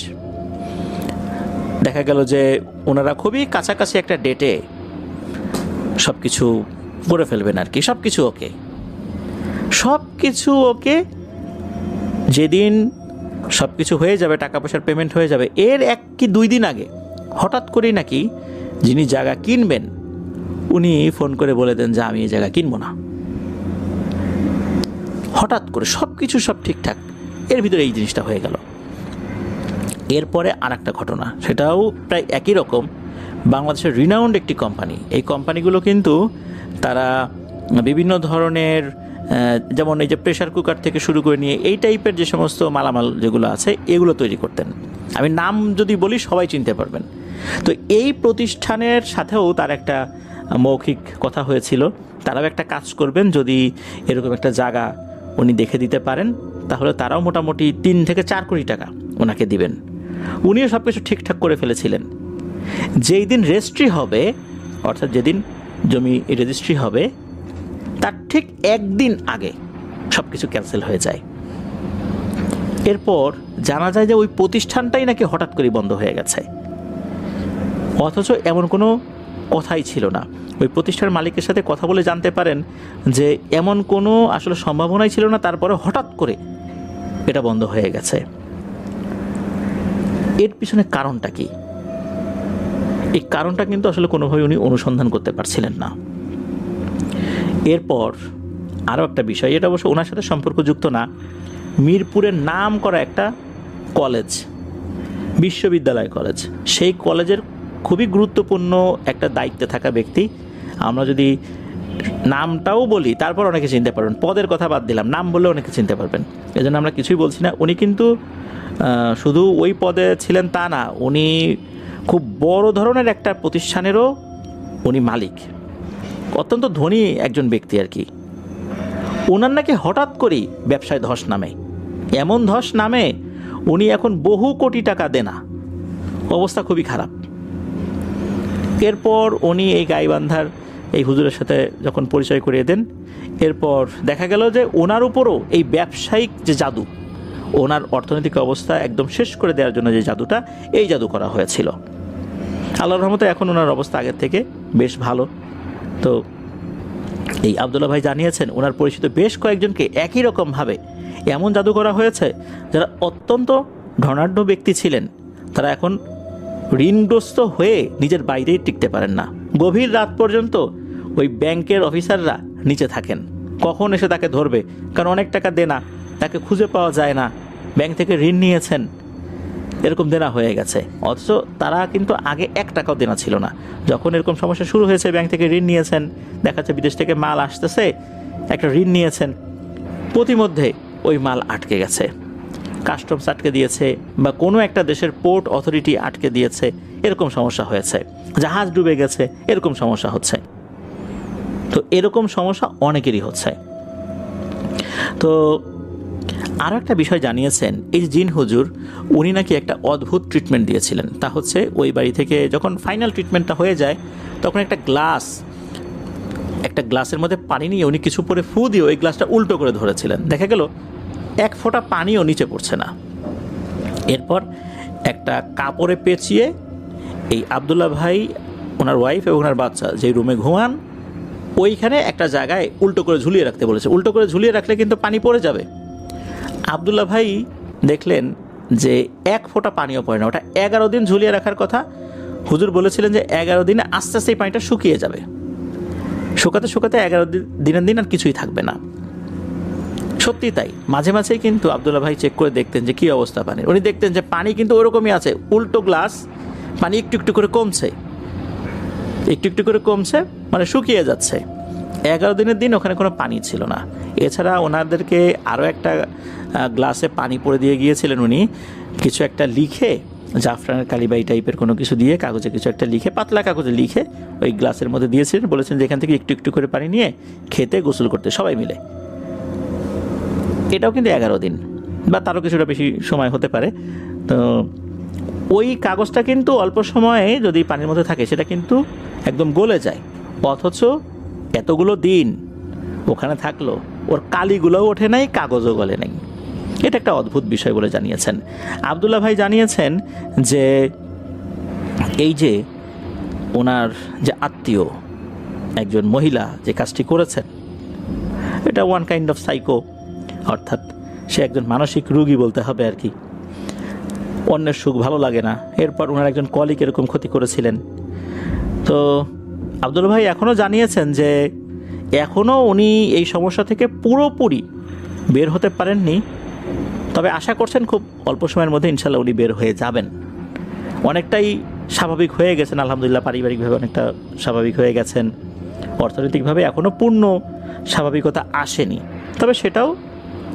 দেখা গেল যে ওনারা খুবই কাছাকাছি একটা ডেটে সব কিছু করে ফেলবেন আর কি, সব কিছু ওকে, সব কিছু ওকে। যেদিন সব কিছু হয়ে যাবে, টাকা পয়সার পেমেন্ট হয়ে যাবে, এর 1 কি 2 দিন আগে হঠাৎ করেই নাকি যিনি জায়গা কিনবেন উনি ফোন করে বলে দেন যে আমি এই জায়গা কিনবো না। হঠাৎ করে সব কিছু সব ঠিকঠাক, এর ভিতরে এই জিনিসটা হয়ে গেল। এরপরে আর একটা ঘটনা, সেটাও প্রায় একই রকম। বাংলাদেশের রিনাউন্ড একটি কোম্পানি, এই কোম্পানিগুলো কিন্তু তারা বিভিন্ন ধরনের যেমন এই যে প্রেসার কুকার থেকে শুরু করে নিয়ে এই টাইপের যে সমস্ত মালামাল যেগুলো আছে এগুলো তৈরি করতেন। আমি নাম যদি বলি সবাই চিনতে পারবেন। তো এই প্রতিষ্ঠানের সাথেও তার একটা মৌখিক কথা হয়েছিল, তারাও একটা কাজ করবেন, যদি এরকম একটা জায়গা উনি দেখে দিতে পারেন তাহলে তারাও মোটামুটি 3 থেকে 4 কোটি টাকা ওনাকে দিবেন। উনিও সব কিছু ঠিকঠাক করে ফেলেছিলেন। যেই দিন রেজিস্ট্রি হবে, অর্থাৎ যেদিন জমি রেজিস্ট্রি হবে তার ঠিক 1 দিন আগে সব কিছু ক্যান্সেল হয়ে যায়। এরপর জানা যায় যে ওই প্রতিষ্ঠানটাই নাকি হঠাৎ করে বন্ধ হয়ে গেছে, অথচ এমন কোনো কথাই ছিল না। ওই প্রতিষ্ঠানের মালিকের সাথে কথা বলে জানতে পারেন যে এমন কোনো আসলে সম্ভাবনাই ছিল না, তারপরে হঠাৎ করে এটা বন্ধ হয়ে গেছে। এর পিছনে কারণটা কি? এই কারণটা কিন্তু আসলে কোনোভাবে উনি অনুসন্ধান করতে পারছিলেন না। এরপর আরও একটা বিষয়, এটা অবশ্য ওনার সাথে সম্পর্কযুক্ত না, মিরপুরের নাম করা একটা কলেজ, বিশ্ববিদ্যালয় কলেজ, সেই কলেজের খুবই গুরুত্বপূর্ণ একটা দায়িত্বে থাকা ব্যক্তি। আমরা যদি নামটাও বলি তারপর অনেকে চিনতে পারবেন, পদের কথা বাদ দিলাম, নাম বললে অনেকে চিনতে পারবেন, এজন্য আমরা কিছুই বলছি না। উনি কিন্তু শুধু ওই পদে ছিলেন তা না, উনি খুব বড় ধরনের একটা প্রতিষ্ঠানেরও উনি মালিক, অত্যন্ত ধনী একজন ব্যক্তি আর কি। ওনার নাকি হঠাৎ করেই ব্যবসায় ধস নামে, এমন ধস নামে উনি এখন বহু কোটি টাকা দেনা, অবস্থা খুবই খারাপ। এরপর উনি এই গাইবান্ধার এই হুজুরের সাথে যখন পরিচয় করিয়ে দেন, এরপর দেখা গেল যে ওনার উপরও এই ব্যবসায়িক যে জাদু, ওনার অর্থনৈতিক অবস্থা একদম শেষ করে দেওয়ার জন্য যে জাদুটা, এই জাদু করা হয়েছিল। আল্লাহর রহমতে এখন ওনার অবস্থা আগের থেকে বেশ ভালো। তো এই আব্দুল্লাহ ভাই জানিয়েছেন ওনার পরিচিত বেশ কয়েকজনকে একই রকমভাবে এমন জাদু করা হয়েছে, যারা অত্যন্ত ধনাঢ্য ব্যক্তি ছিলেন, তারা এখন ঋণগ্রস্ত হয়ে নিজের বাইরেই টিকতে পারেন না। গভীর রাত পর্যন্ত ওই ব্যাংকের অফিসাররা নিচে থাকেন, কখন এসে তাকে ধরবে, কারণ অনেক টাকা দেনা, তাকে খুঁজে পাওয়া যায় না, ব্যাংক থেকে ঋণ নিয়েছেন, এরকম দেনা হয়ে গেছে। অথচ তারা কিন্তু আগে 1 টাকাও দেনা ছিল না। যখন এরকম সমস্যা শুরু হয়েছে, ব্যাংক থেকে ঋণ নিয়েছেন, দেখা যাচ্ছে বিদেশ থেকে মাল আসতেছে, একটা ঋণ নিয়েছেন, প্রতিমধ্যে ওই মাল আটকে গেছে, কাস্টমস আটকে দিয়েছে, বা কোনো একটা দেশের পোর্ট অথরিটি আটকে দিয়েছে, এরকম সমস্যা হয়েছে, জাহাজ ডুবে গেছে, এরকম সমস্যা হচ্ছে। তো এরকম সমস্যা অনেকেরই হচ্ছে। তো আরও একটা বিষয় জানিয়েছেন, এই যে জিন হুজুর, উনি নাকি একটা অদ্ভুত ট্রিটমেন্ট দিয়েছিলেন। তা হচ্ছে ওই বাড়ি থেকে যখন ফাইনাল ট্রিটমেন্টটা হয়ে যায়, তখন একটা গ্লাসের মধ্যে পানি নিয়ে উনি কিছু পরে ফু দিয়ে ওই গ্লাসটা উল্টো করে ধরেছিলেন। দেখা গেল 1 ফোঁটা পানিও নিচে পড়ছে না। এরপর একটা কাপড়ে পেঁচিয়ে এই আব্দুল্লাহ ভাই, ওনার ওয়াইফ এবং ওনার বাচ্চা যে রুমে ঘুমান, ওইখানে একটা জায়গায় উল্টো করে ঝুলিয়ে রাখতে বলেছে। উল্টো করে ঝুলিয়ে রাখলে কিন্তু পানি পড়ে যাবে। আব্দুল্লাহ ভাই দেখলেন যে 1 ফোঁটা পানিও পড়ে না। ওটা 11 দিন ঝুলিয়ে রাখার কথা। হুজুর বলেছিলেন যে 11 দিনে আস্তে আস্তে এই পানিটা শুকিয়ে যাবে। শুকাতে শুকাতে 11 দিনের দিন আর কিছুই থাকবে না। সত্যি তাই। মাঝে মাঝেই কিন্তু আব্দুল্লাহ ভাই চেক করে দেখতেন যে কী অবস্থা পানির। উনি দেখতেন যে পানি কিন্তু ওরকমই আছে, উল্টো গ্লাস, পানি একটু একটু করে কমছে, একটু একটু করে কমছে, মানে শুকিয়ে যাচ্ছে। 11 দিনের দিন ওখানে কোনো পানি ছিল না। এছাড়া ওনাদেরকে আরও একটা গ্লাসে পানি পরে দিয়ে গিয়েছিলেন উনি, কিছু একটা লিখে, জাফরানের কালিবাই টাইপের কোনো কিছু দিয়ে কাগজে কিছু একটা লিখে, পাতলা কাগজে লিখে ওই গ্লাসের মধ্যে দিয়েছিলেন। বলেছেন যে এখান থেকে একটু একটু করে পানি নিয়ে খেতে, গোসল করতে সবাই মিলে। এটাও কিন্তু 11 দিন বা তারও কিছুটা বেশি সময় হতে পারে। তো ওই কাগজটা কিন্তু অল্প সময়ে যদি পানির মধ্যে থাকে সেটা কিন্তু একদম গলে যায়, অথচ এতগুলো দিন ওখানে থাকলো, ওর কালিগুলোও ওঠে নাই, কাগজও গলে নাই। এটা একটা অদ্ভুত বিষয় বলে জানিয়েছেন আব্দুল্লাহ ভাই। জানিয়েছেন যে এই যে ওনার যে আত্মীয় একজন মহিলা যে কাজটি করেছেন, এটা ওয়ান কাইন্ড অফ সাইকো, অর্থাৎ সে একজন মানসিক রোগী বলতে হবে আর কি। অন্যের সুখ ভালো লাগে না। এরপর ওনার একজন কলিগ এরকম ক্ষতি করেছিলেন। তো আব্দুল্লাহ ভাই এখনও জানিয়েছেন যে এখনও উনি এই সমস্যা থেকে পুরোপুরি বের হতে পারেননি, তবে আশা করছেন খুব অল্প সময়ের মধ্যে ইনশাল্লাহ উনি বের হয়ে যাবেন। অনেকটাই স্বাভাবিক হয়ে গেছেন আলহামদুলিল্লাহ, পারিবারিকভাবে অনেকটা স্বাভাবিক হয়ে গেছেন। অর্থনৈতিকভাবে এখনও পূর্ণ স্বাভাবিকতা আসেনি, তবে সেটাও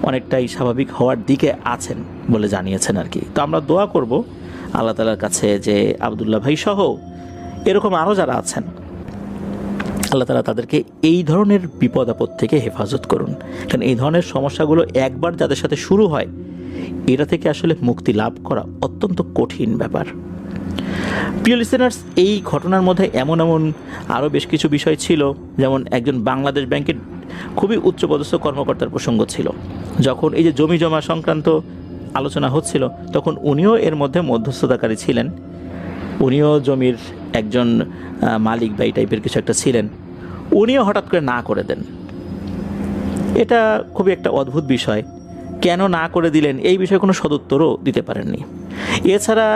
অনেকটাই স্বাভাবিক হওয়ার দিকে আছেন বলে জানিয়েছেন আর কি। তো আমরা দোয়া করব আল্লাহ তাআলার কাছে যে আব্দুল্লাহ ভাই সহ এরকম আরও যারা আছেন, আল্লাহ তাআলা তাদেরকে এই ধরনের বিপদ আপদ থেকে হেফাজত করুন। কারণ এই ধরনের সমস্যাগুলো একবার যাদের সাথে শুরু হয়, এটা থেকে আসলে মুক্তি লাভ করা অত্যন্ত কঠিন ব্যাপার। প্রিয় লিসেনার্স, এই ঘটনার মধ্যে এমন আরও বেশ কিছু বিষয় ছিল, যেমন একজন বাংলাদেশ ব্যাংকের খুবই উচ্চপদস্থ কর্মকর্তার প্রসঙ্গ ছিল। যখন এই যে জমি জমা সংক্রান্ত আলোচনা হচ্ছিল, তখন উনিও এর মধ্যে মধ্যস্থতাকারী ছিলেন। উনিও জমির একজন মালিক বা এই টাইপের কিছু একটা ছিলেন। উনিও হঠাৎ করে না করে দেন। এটা খুবই একটা অদ্ভুত বিষয়। কেন না করে দিলেন, এই বিষয়ে কোনো সদুত্তরও দিতে পারেননি। এছাড়া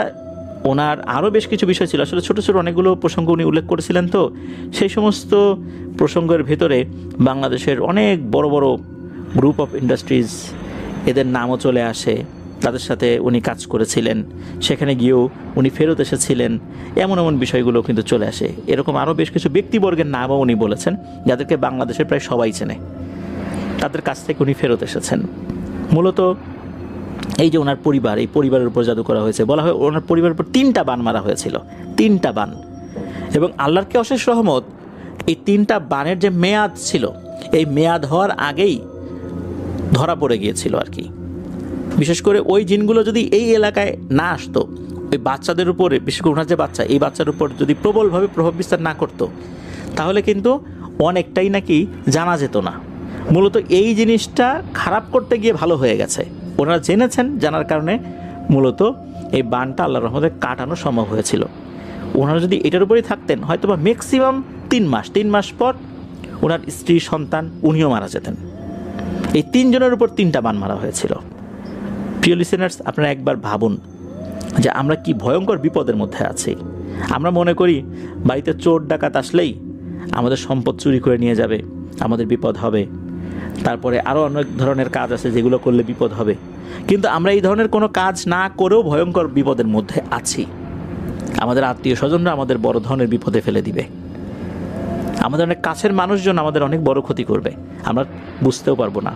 ওনার আরও বেশ কিছু বিষয় ছিল। আসলে ছোটো ছোটো অনেকগুলো প্রসঙ্গ উনি উল্লেখ করেছিলেন। তো সেই সমস্ত প্রসঙ্গের ভেতরে বাংলাদেশের অনেক বড় বড় গ্রুপ অফ ইন্ডাস্ট্রিজ, এদের নামও চলে আসে। তাদের সাথে উনি কাজ করেছিলেন, সেখানে গিয়েও উনি ফেরত এসেছিলেন, এমন এমন বিষয়গুলো কিন্তু চলে আসে। এরকম আরও বেশ কিছু ব্যক্তিবর্গের নামও উনি বলেছেন, যাদেরকে বাংলাদেশের প্রায় সবাই চেনে। তাদের কাছ থেকে উনি ফেরত এসেছেন। মূলত এই যে ওনার পরিবার, এই পরিবারের উপর জাদু করা হয়েছে। বলা হয় ওনার পরিবারের উপর 3টা বান মারা হয়েছিল, 3টা বান। এবং আল্লাহর কি অশেষ রহমত, এই 3টা বানের যে মেয়াদ ছিল, এই মেয়াদ হওয়ার আগেই ধরা পড়ে গিয়েছিল আর কি। বিশেষ করে ওই জিনগুলো যদি এই এলাকায় না আসতো, ওই বাচ্চাদের উপরে, বিশেষ করে ওনার যে বাচ্চা, এই বাচ্চার উপর যদি প্রবলভাবে প্রভাব বিস্তার না করতো, তাহলে কিন্তু অনেকটাই নাকি জানা যেত না। মূলত এই জিনিসটা খারাপ করতে গিয়ে ভালো হয়ে গেছে। ওনারা জেনেছেন, জানার কারণে মূলত এই বানটা আল্লাহর রহমতে কাটানো সম্ভব হয়েছিল। ওনারা যদি এটার উপরেই থাকতেন, হয়তো বা ম্যাক্সিমাম 3 মাস পর ওনার স্ত্রী, সন্তান, উনিও মারা যেতেন। এই 3 জনের উপর 3টা বান মারা হয়েছিল। প্রিয় লিসেনার্স, আপনারা একবার ভাবুন যে আমরা কি ভয়ঙ্কর বিপদের মধ্যে আছি। আমরা মনে করি বাড়িতে চোর ডাকাত আসলেই আমাদের সম্পদ চুরি করে নিয়ে যাবে, আমাদের বিপদ হবে। তারপরে আরও অনেক ধরনের কাজ আছে যেগুলো করলে বিপদ হবে। কিন্তু আমরা এই ধরনের কোনো কাজ না করেও ভয়ঙ্কর বিপদের মধ্যে আছি। আমাদের আত্মীয় স্বজনরা আমাদের বড় ধরনের বিপদে ফেলে দিবে। আমাদের অনেক কাছের মানুষজন আমাদের অনেক বড় ক্ষতি করবে, আমরা বুঝতেও পারবো না।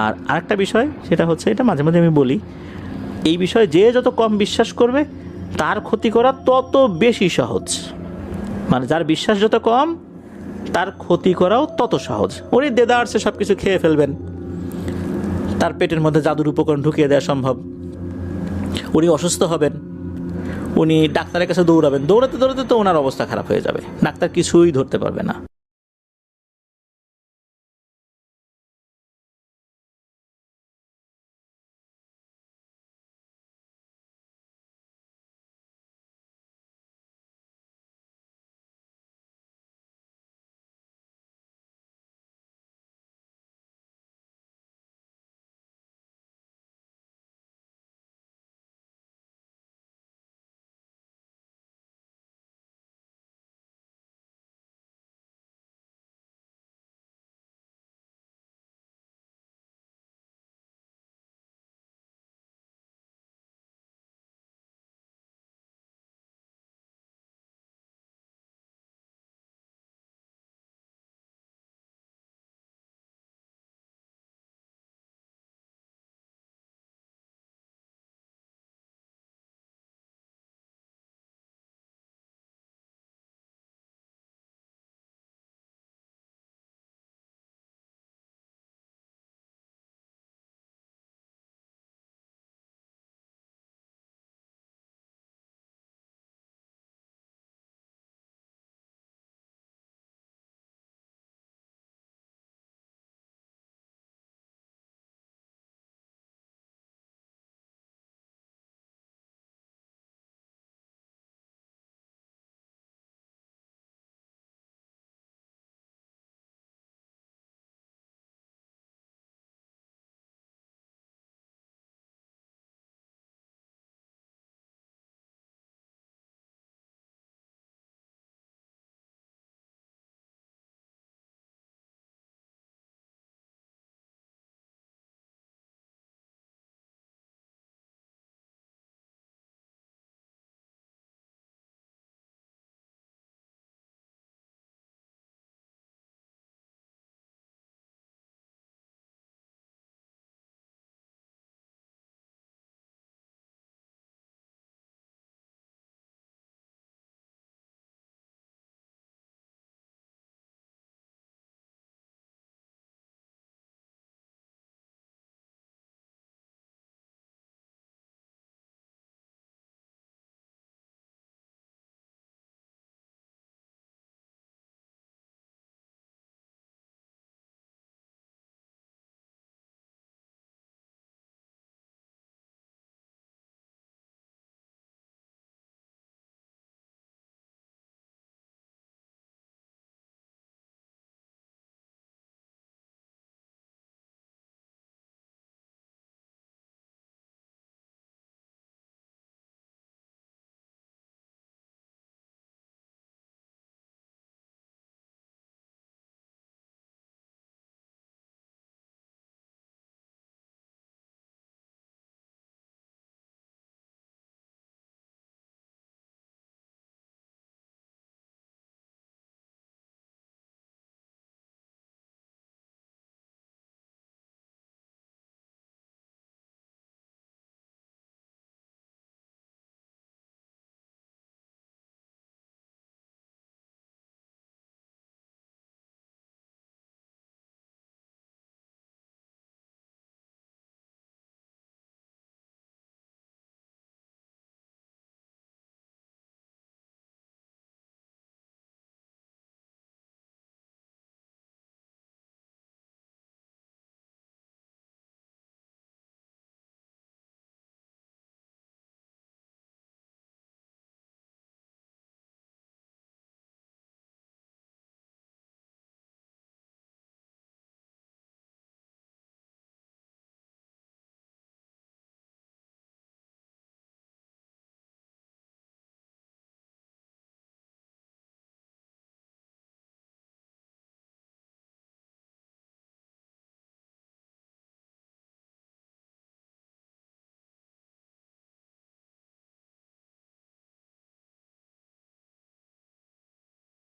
আর আরেকটা বিষয়, সেটা হচ্ছে, এটা মাঝে মাঝে আমি বলি, এই বিষয়ে যে যত কম বিশ্বাস করবে তার ক্ষতি করা তত বেশি সহজ। মানে যার বিশ্বাস যত কম তার ক্ষতি করাও তত সহজ। উনি দেদারসে সব কিছু খেয়ে ফেলবেন, তার পেটের মধ্যে জাদুর উপকরণ ঢুকিয়ে দেওয়া সম্ভব। উনি অসুস্থ হবেন, উনি ডাক্তারের কাছে দৌড়াবেন, দৌড়াতে দৌড়াতে তো ওনার অবস্থা খারাপ হয়ে যাবে, ডাক্তার কিছুই ধরতে পারবে না।